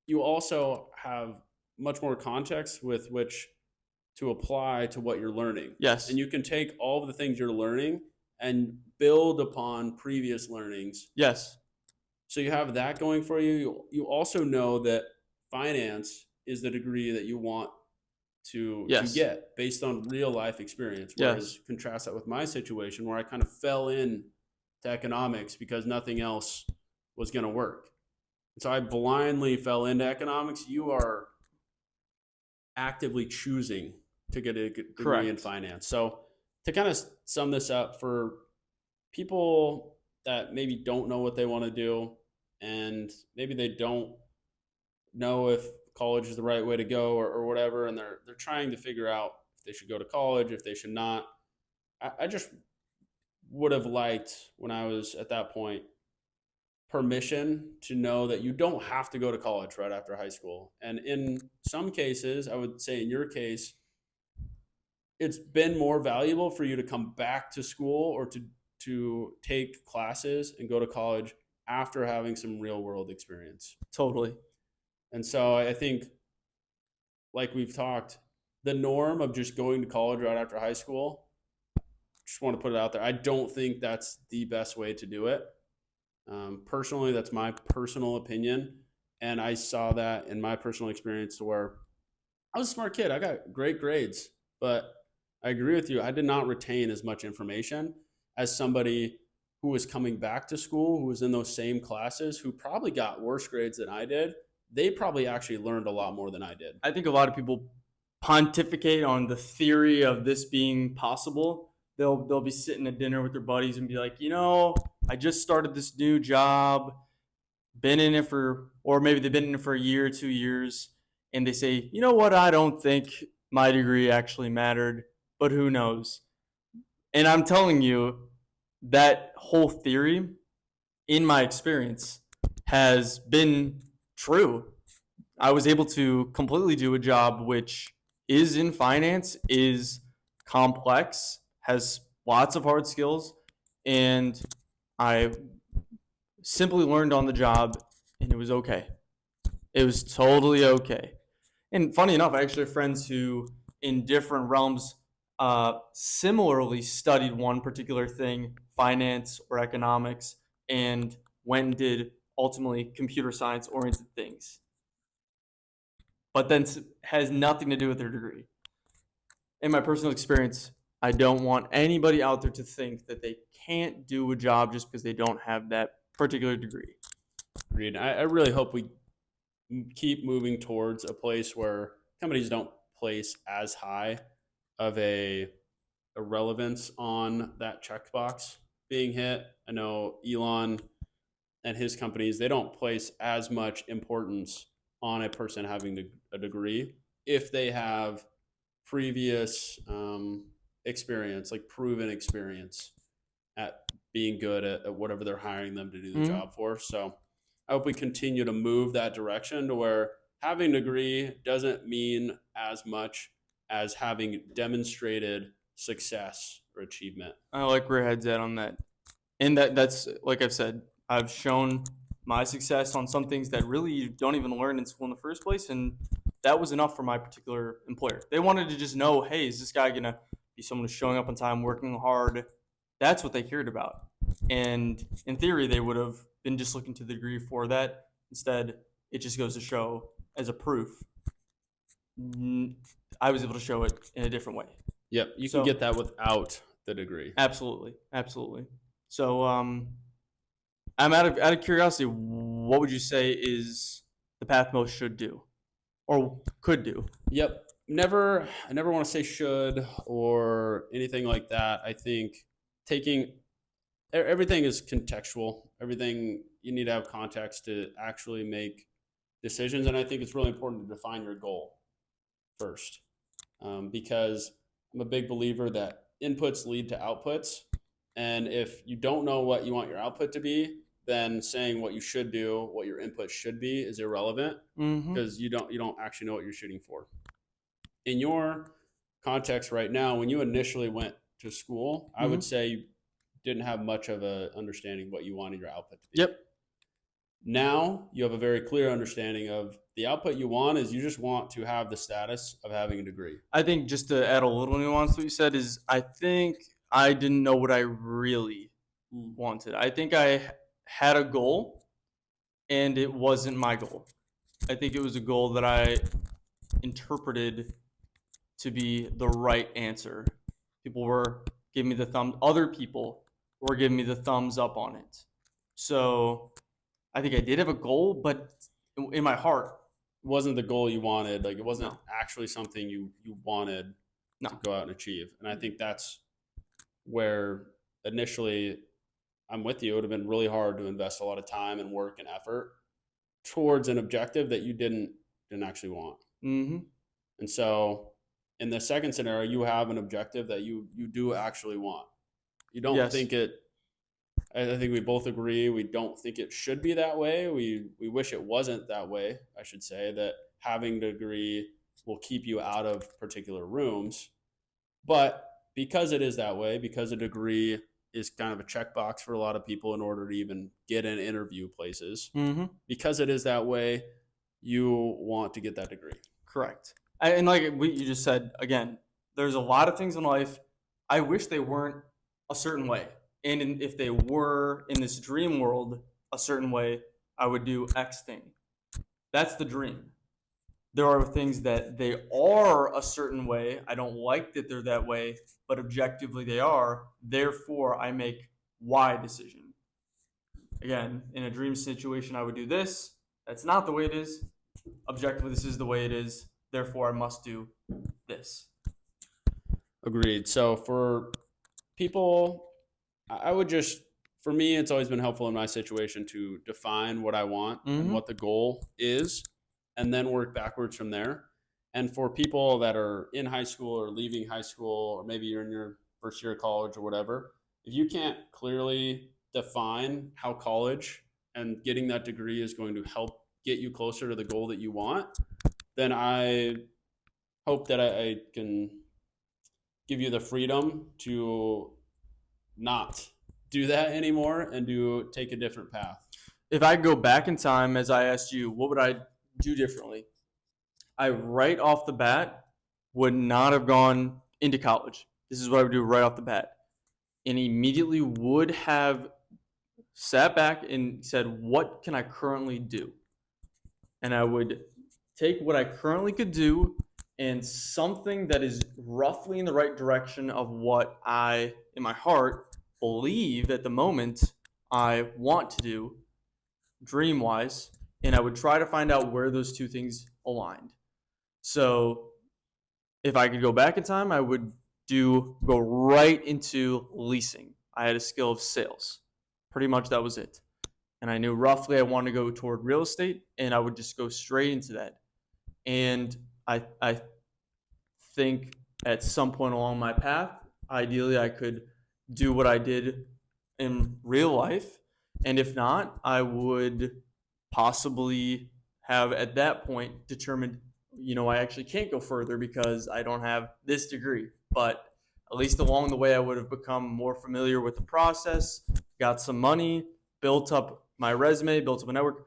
you also have much more context with which to apply to what you're learning. yes, And you can take all of the things you're learning and build upon previous learnings. yes, So you have that going for you. You also know that finance is the degree that you want to yes, get based on real life experience. Whereas yes, contrast that with my situation where I kind of fell in to economics because nothing else was going to work. And so I blindly fell into economics. You are actively choosing to get a degree in correct. finance. So to kind of sum this up for people that maybe don't know what they want to do, and maybe they don't know if college is the right way to go, or whatever, and they're trying to figure out if they should go to college, if they should not. I just would have liked, when I was at that point, permission to know that you don't have to go to college right after high school. And in some cases, I would say in your case, it's been more valuable for you to come back to school or to take classes and go to college after having some real world experience. Totally. And so I think, like we've talked, the norm of just going to college right after high school, just want to put it out there, I don't think that's the best way to do it. Personally, that's my personal opinion. And I saw that in my personal experience, to where I was a smart kid. I got great grades, but I agree with you. I did not retain as much information as somebody who was coming back to school, who was in those same classes, who probably got worse grades than I did. They probably actually learned a lot more than I did. I think a lot of people pontificate on the theory of this being possible. They'll be sitting at dinner with their buddies and be like, I just started this new job, been in it for, or maybe they've been in it for a year or 2 years, and they say, you know what, I don't think my degree actually mattered, but who knows? And I'm telling you, that whole theory, in my experience, has been true. I was able to completely do a job which is in finance, is complex, has lots of hard skills, and I simply learned on the job, and it was okay. It was totally okay. And funny enough, I actually have friends who, in different realms, similarly studied one particular thing, finance or economics, and went and did ultimately computer science oriented things, but then has nothing to do with their degree. In my personal experience, I don't want anybody out there to think that they can't do a job just because they don't have that particular degree. Agreed. I really hope we keep moving towards a place where companies don't place as high of a relevance on that checkbox being hit. I know Elon and his companies, they don't place as much importance on a person having a degree if they have previous experience, like proven experience at being good at whatever they're hiring them to do the job for. So I hope we continue to move that direction to where having a degree doesn't mean as much as having demonstrated success or achievement. I like where your head's at on that. And that's like I've said, I've shown my success on some things that really you don't even learn in school in the first place, and that was enough for my particular employer. They wanted to just know, hey, is this guy gonna be someone who's showing up on time, working hard? That's what they cared about. And in theory, they would have been just looking to the degree for that. Instead, it just goes to show as a proof. I was able to show it in a different way. Yep, you can get that without the degree. Absolutely. So I'm out of curiosity, what would you say is the path most should do or could do? Yep. I never want to say should or anything like that. I think everything is contextual. Everything, you need to have context to actually make decisions. And I think it's really important to define your goal first, because I'm a big believer that inputs lead to outputs. And if you don't know what you want your output to be, then saying what you should do, what your input should be, is irrelevant, because you don't actually know what you're shooting for. In your context right now, when you initially went to school, I would say you didn't have much of a understanding of what you wanted your output to be. Yep. Now you have a very clear understanding of the output you want is you just want to have the status of having a degree. I think just to add a little nuance to what you said is I think I didn't know what I really wanted. I think I had a goal and it wasn't my goal. I think it was a goal that I interpreted to be the right answer. People were giving me other people were giving me the thumbs up on it. So I think I did have a goal, but in my heart, it wasn't the goal you wanted. Like, it wasn't actually something you wanted to go out and achieve. And I think that's where initially I'm with you. It would have been really hard to invest a lot of time and work and effort towards an objective that you didn't actually want. And so in the second scenario, you have an objective that you do actually want. You don't think it, I think we both agree, we don't think it should be that way. We wish it wasn't that way, I should say, that having a degree will keep you out of particular rooms. But because it is that way, because a degree is kind of a checkbox for a lot of people in order to even get in interview places, because it is that way, you want to get that degree. Correct. And like you just said, again, there's a lot of things in life I wish they weren't a certain way. And if they were in this dream world a certain way, I would do X thing. That's the dream. There are things that they are a certain way. I don't like that they're that way, but objectively they are. Therefore, I make Y decision. Again, in a dream situation, I would do this. That's not the way it is. Objectively, this is the way it is. Therefore, I must do this. Agreed. So for people, I would just, for me, it's always been helpful in my situation to define what I want and what the goal is, and then work backwards from there. And for people that are in high school or leaving high school, or maybe you're in your first year of college or whatever, if you can't clearly define how college and getting that degree is going to help get you closer to the goal that you want, then I hope that I can give you the freedom to not do that anymore and take a different path. If I go back in time, as I asked you, what would I do differently? I right off the bat would not have gone into college. This is what I would do right off the bat. And immediately would have sat back and said, what can I currently do? And I would take what I currently could do and something that is roughly in the right direction of what I, in my heart, believe at the moment I want to do, dream-wise, and I would try to find out where those two things aligned. So if I could go back in time, I would go right into leasing. I had a skill of sales. Pretty much that was it. And I knew roughly I wanted to go toward real estate, and I would just go straight into that. And I think at some point along my path. Ideally, I could do what I did in real life. And if not, I would possibly have at that point determined, I actually can't go further because I don't have this degree. But at least along the way, I would have become more familiar with the process, got some money, built up my resume, built up a network,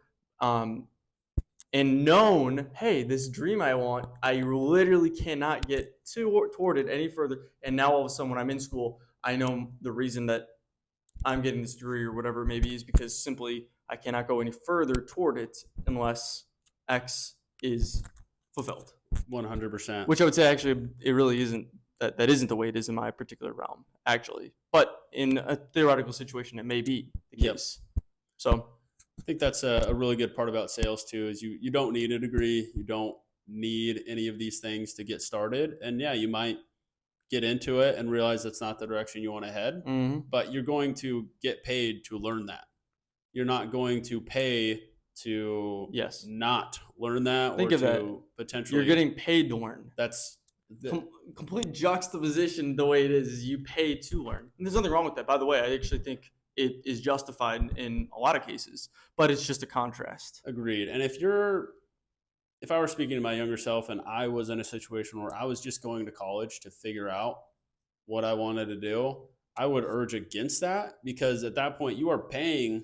and known, hey, this dream I want, I literally cannot get toward it any further. And now all of a sudden, when I'm in school, I know the reason that I'm getting this degree or whatever it may be is because simply I cannot go any further toward it unless X is fulfilled. 100%. Which I would say actually it really isn't. That isn't the way it is in my particular realm, actually. But in a theoretical situation, it may be the case. Yep. So I think that's a really good part about sales too, is you don't need a degree. You don't need any of these things to get started. And yeah, you might get into it and realize that's not the direction you want to head, but you're going to get paid to learn that. You're not going to pay to not learn that. Think or of to that. Potentially. You're getting paid to learn. That's complete juxtaposition. The way it is you pay to learn. And there's nothing wrong with that. By the way, I actually think it is justified in a lot of cases, but it's just a contrast. Agreed. And if I were speaking to my younger self and I was in a situation where I was just going to college to figure out what I wanted to do, I would urge against that, because at that point you are paying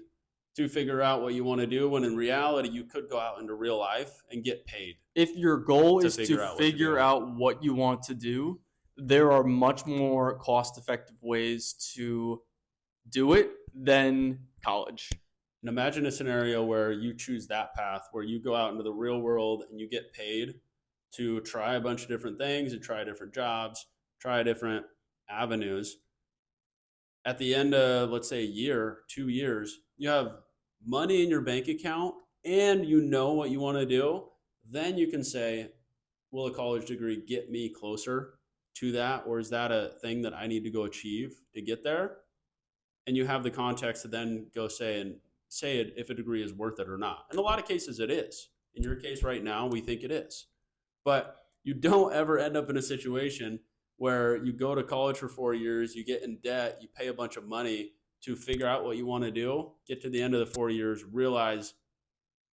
to figure out what you want to do, when in reality you could go out into real life and get paid. If your goal is to figure out what you want to do, there are much more cost-effective ways to do it than college. And imagine a scenario where you choose that path, where you go out into the real world and you get paid to try a bunch of different things and try different jobs, try different avenues. At the end of, let's say, a year, 2 years, you have money in your bank account and you know what you want to do. Then you can say, will a college degree get me closer to that? Or is that a thing that I need to go achieve to get there? And you have the context to then go say it if a degree is worth it or not. In a lot of cases, it is. In your case right now, we think it is. But you don't ever end up in a situation where you go to college for 4 years, you get in debt, you pay a bunch of money to figure out what you want to do, get to the end of the 4 years, realize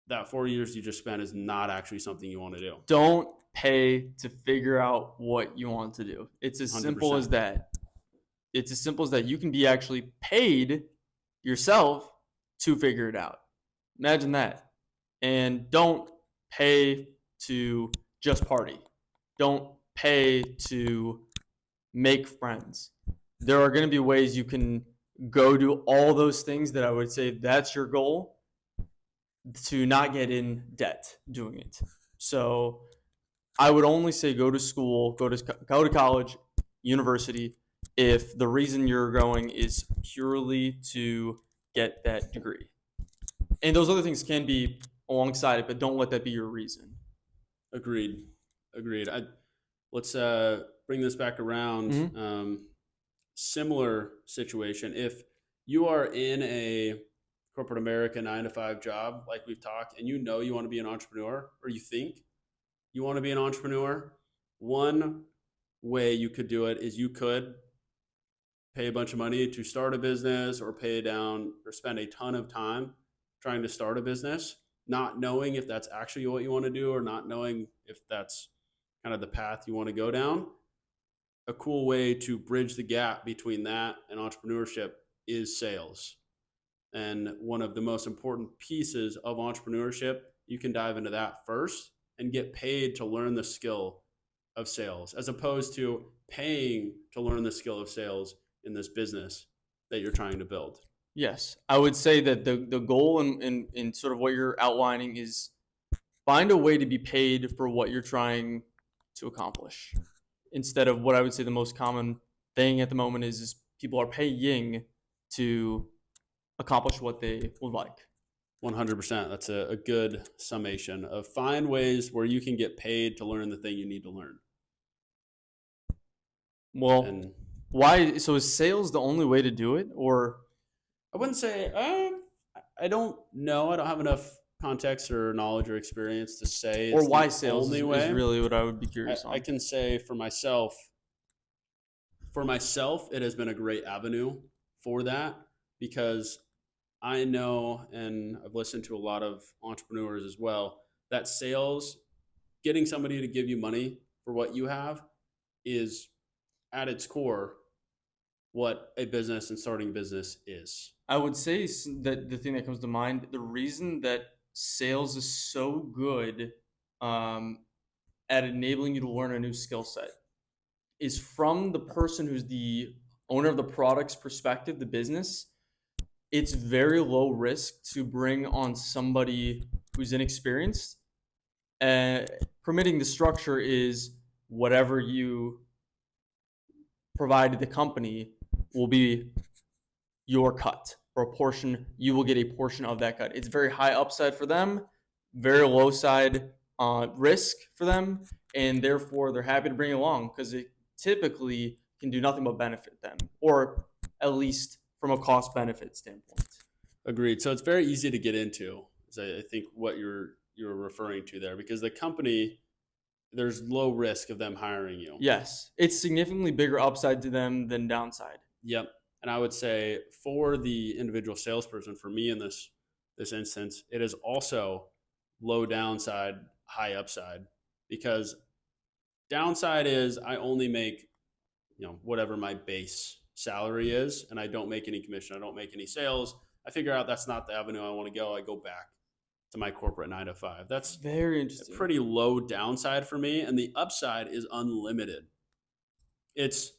that 4 years you just spent is not actually something you want to do. Don't pay to figure out what you want to do. It's as 100%. Simple as that. It's as simple as that. You can be actually paid yourself to figure it out. Imagine that. And don't pay to just party. Don't pay to make friends. There are going to be ways you can go do all those things that I would say that's your goal, to not get in debt doing it. So I would only say go to school, go to college, university, if the reason you're going is purely to get that degree. And those other things can be alongside it, but don't let that be your reason. Agreed. Let's bring this back around. Similar situation. If you are in a corporate America 9-to-5 job, like we've talked, and you know you want to be an entrepreneur, or you think you want to be an entrepreneur, one way you could do it is you could pay a bunch of money to start a business, or pay down or spend a ton of time trying to start a business, not knowing if that's actually what you want to do, or not knowing if that's kind of the path you want to go down. A cool way to bridge the gap between that and entrepreneurship is sales. And one of the most important pieces of entrepreneurship, you can dive into that first and get paid to learn the skill of sales, as opposed to paying to learn the skill of sales in this business that you're trying to build. Yes. I would say that the goal in sort of what you're outlining is find a way to be paid for what you're trying to accomplish, instead of what I would say the most common thing at the moment is people are paying to accomplish what they would like. 100%. That's a good summation of find ways where you can get paid to learn the thing you need to learn. Well, why? So is sales the only way to do it? Or I wouldn't say, I don't know. I don't have enough context or knowledge or experience to say it's or why sales is really what I would be curious on. I can say for myself, For myself, it has been a great avenue for that because I know, and I've listened to a lot of entrepreneurs as well, that sales, getting somebody to give you money for what you have, is at its core what a business and starting a business is. I would say that the thing that comes to mind, the reason that sales is so good at enabling you to learn a new skill set is from the person who's the owner of the product's perspective, the business. It's very low risk to bring on somebody who's inexperienced. Permitting the structure is whatever you provide to the company will be your cut, or a portion. You will get a portion of that cut. It's very high upside for them, very low side risk for them, and therefore they're happy to bring it along because it typically can do nothing but benefit them, or at least from a cost benefit standpoint. Agreed. So it's very easy to get into, is I think what you're referring to there, because the company, there's low risk of them hiring you. Yes, it's significantly bigger upside to them than downside. Yep. And I would say for the individual salesperson, for me in this instance, it is also low downside, high upside, because downside is I only make, whatever my base salary is, and I don't make any commission. I don't make any sales. I figure out that's not the avenue I want to go. I go back to my corporate 9 to 5. That's very interesting. A pretty low downside for me, and the upside is unlimited. It's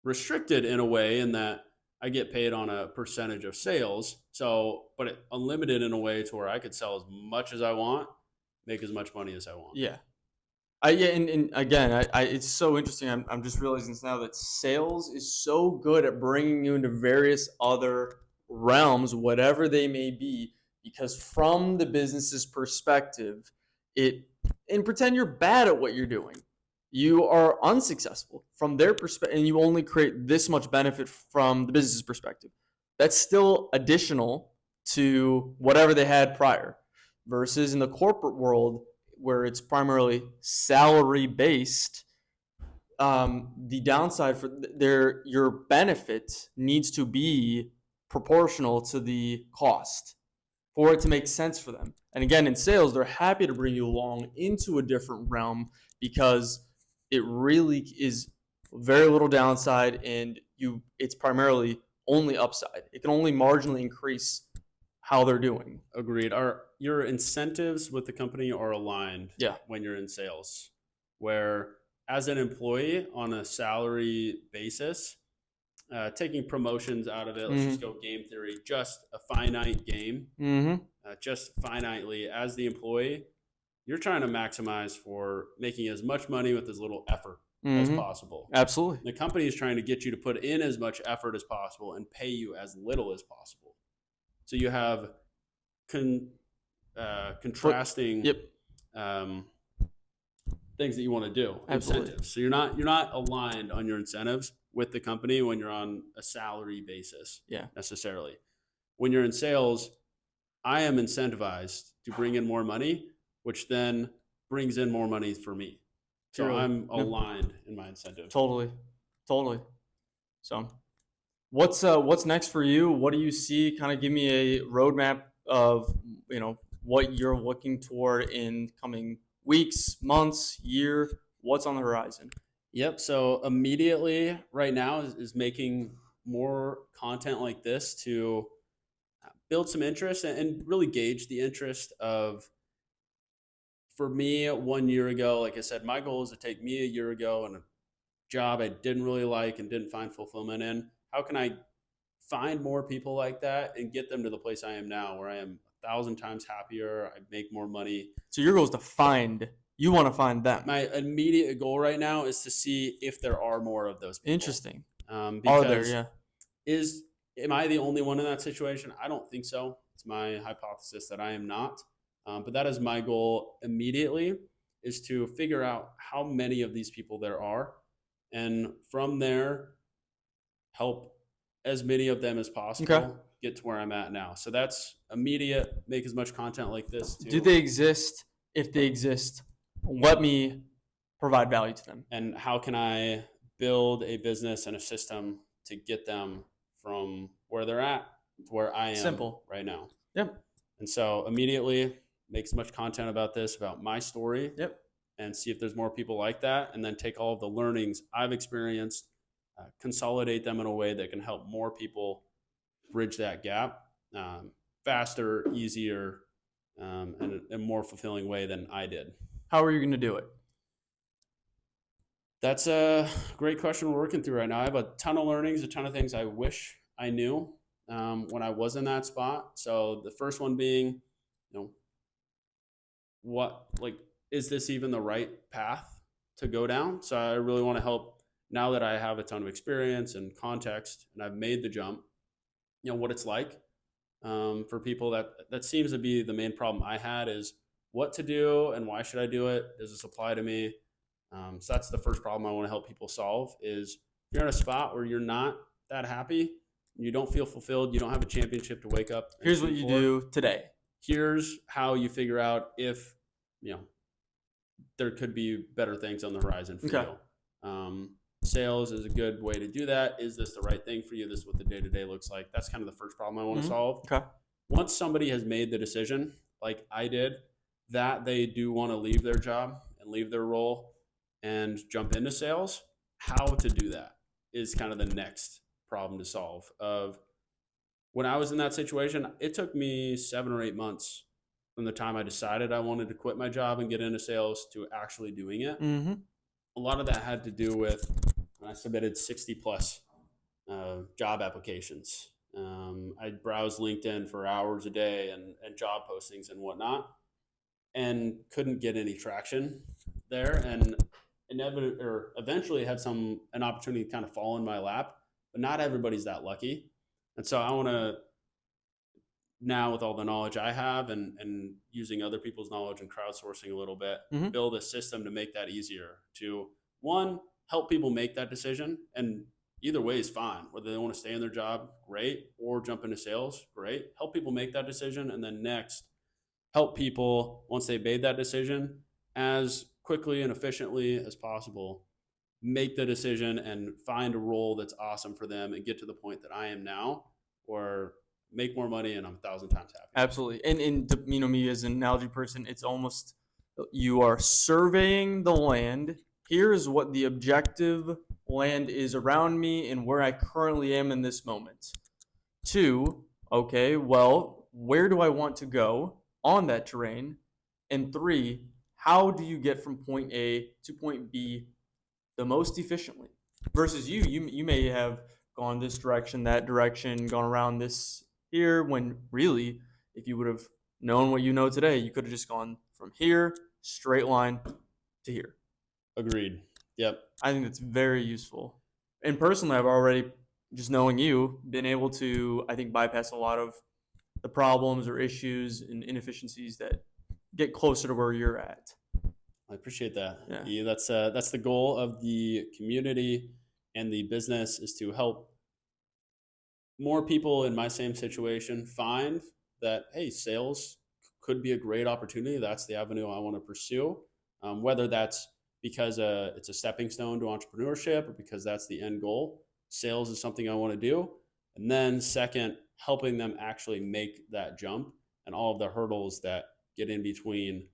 restricted in a way in that I get paid on a percentage of sales. But unlimited in a way to where I could sell as much as I want, make as much money as I want. Yeah. And again, it's so interesting. I'm just realizing this now, that sales is so good at bringing you into various other realms, whatever they may be, because from the business's perspective, and pretend you're bad at what you're doing. You are unsuccessful from their perspective, and you only create this much benefit from the business's perspective. That's still additional to whatever they had prior, versus in the corporate world where it's primarily salary based. The downside for your benefit needs to be proportional to the cost for it to make sense for them. And again, in sales, they're happy to bring you along into a different realm because it really is very little downside, and it's primarily only upside. It can only marginally increase how they're doing. Agreed. Your incentives with the company are aligned when you're in sales, where as an employee on a salary basis, taking promotions out of it, let's just go game theory, just a finite game, just finitely as the employee, you're trying to maximize for making as much money with as little effort as possible. Absolutely. The company is trying to get you to put in as much effort as possible and pay you as little as possible. So you have contrasting things that you want to do. Absolutely. Incentives. So you're not aligned on your incentives with the company when you're on a salary basis. Necessarily. When you're in sales, I am incentivized to bring in more money, which then brings in more money for me. So Truly. I'm aligned in my incentive. Totally. So what's next for you? What do you see? Kind of give me a roadmap of, what you're looking toward in coming weeks, months, year. What's on the horizon? Yep. So immediately right now is making more content like this to build some interest and really gauge the interest of, for me, 1 year ago, like I said, my goal is to take me a year ago and a job I didn't really like and didn't find fulfillment in. How can I find more people like that and get them to the place I am now, where I am 1,000 times happier, I make more money. So your goal is you want to find them. My immediate goal right now is to see if there are more of those people. Interesting. Because are there? Yeah. Am I the only one in that situation? I don't think so. It's my hypothesis that I am not. But that is my goal immediately, is to figure out how many of these people there are, and from there, help as many of them as possible get to where I'm at now. So that's immediate. Make as much content like this too. Do they exist? If they exist, let me provide value to them. And how can I build a business and a system to get them from where they're at to where I am Simple. right now. Yep. And so immediately make as much content about this, about my story, Yep. and see if there's more people like that. And then take all of the learnings I've experienced, consolidate them in a way that can help more people bridge that gap faster, easier, and a more fulfilling way than I did. How are you going to do it? That's a great question we're working through right now. I have a ton of learnings, a ton of things I wish I knew when I was in that spot. So the first one being, is this even the right path to go down? So I really want to help now that I have a ton of experience and context and I've made the jump, what it's like for people that seems to be the main problem I had is what to do and why should I do it? Does this apply to me? So that's the first problem I want to help people solve is if you're in a spot where you're not that happy, you don't feel fulfilled, you don't have a championship to wake up. Here's what you do today. Here's how you figure out if, there could be better things on the horizon for you. Sales is a good way to do that. Is this the right thing for you? This is what the day-to-day looks like. That's kind of the first problem I want to solve. Okay. Once somebody has made the decision, like I did, that they do want to leave their job and leave their role and jump into sales, how to do that is kind of the next problem to solve. Of when I was in that situation, it took me 7 or 8 months from the time I decided I wanted to quit my job and get into sales to actually doing it. Mm-hmm. A lot of that had to do with when I submitted 60 plus job applications. I browsed LinkedIn for hours a day and job postings and whatnot, and couldn't get any traction there. And eventually had an opportunity to kind of fall in my lap, but not everybody's that lucky. And so I want to now, with all the knowledge I have and using other people's knowledge and crowdsourcing a little bit, build a system to make that easier to, one, help people make that decision. And either way is fine. Whether they want to stay in their job, great, or jump into sales, great. Help people make that decision. And then next, help people, once they made that decision, as quickly and efficiently as possible, make the decision and find a role that's awesome for them and get to the point that I am now, or make more money and I'm 1,000 times happy. Absolutely. And me as an analogy person, it's almost you are surveying the land. Here's what the objective land is around me and where I currently am in this moment. 2, okay, well, where do I want to go on that terrain? And 3, how do you get from point A to point B the most efficiently? Versus you may have gone this direction, that direction, gone around this here, when really, if you would have known what you know today, you could have just gone from here, straight line to here. Agreed. Yep. I think that's very useful. And personally, I've already, just knowing you, been able to, I think, bypass a lot of the problems or issues and inefficiencies that get closer to where you're at. I appreciate that. Yeah. That's the goal of the community and the business, is to help more people in my same situation find that, hey, sales could be a great opportunity. That's the avenue I want to pursue. Whether that's because it's a stepping stone to entrepreneurship or because that's the end goal, sales is something I want to do. And then second, helping them actually make that jump and all of the hurdles that get in between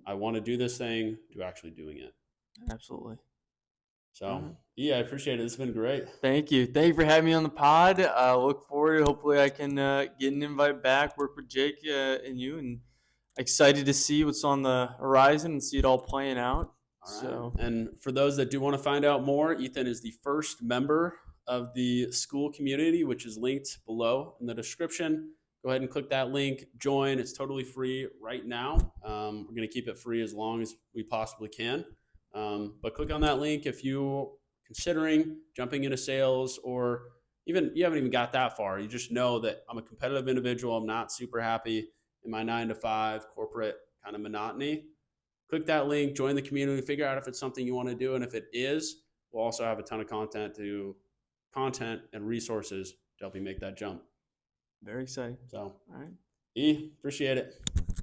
I want to do this thing to actually doing it. Absolutely. So, I appreciate it. It's been great. Thank you. Thank you for having me on the pod. Look forward. Hopefully I can get an invite back, work with Jake and you, and excited to see what's on the horizon and see it all playing out. All right. So, and for those that do want to find out more, Ethan is the first member of the school community, which is linked below in the description. Go ahead and click that link, join. It's totally free right now. We're going to keep it free as long as we possibly can. But click on that link if you're considering jumping into sales, or even you haven't even got that far. You just know that I'm a competitive individual. I'm not super happy in my 9-to-5 corporate kind of monotony. Click that link, join the community, figure out if it's something you want to do. And if it is, we'll also have a ton of content and resources to help you make that jump. very exciting. So, all right. appreciate it.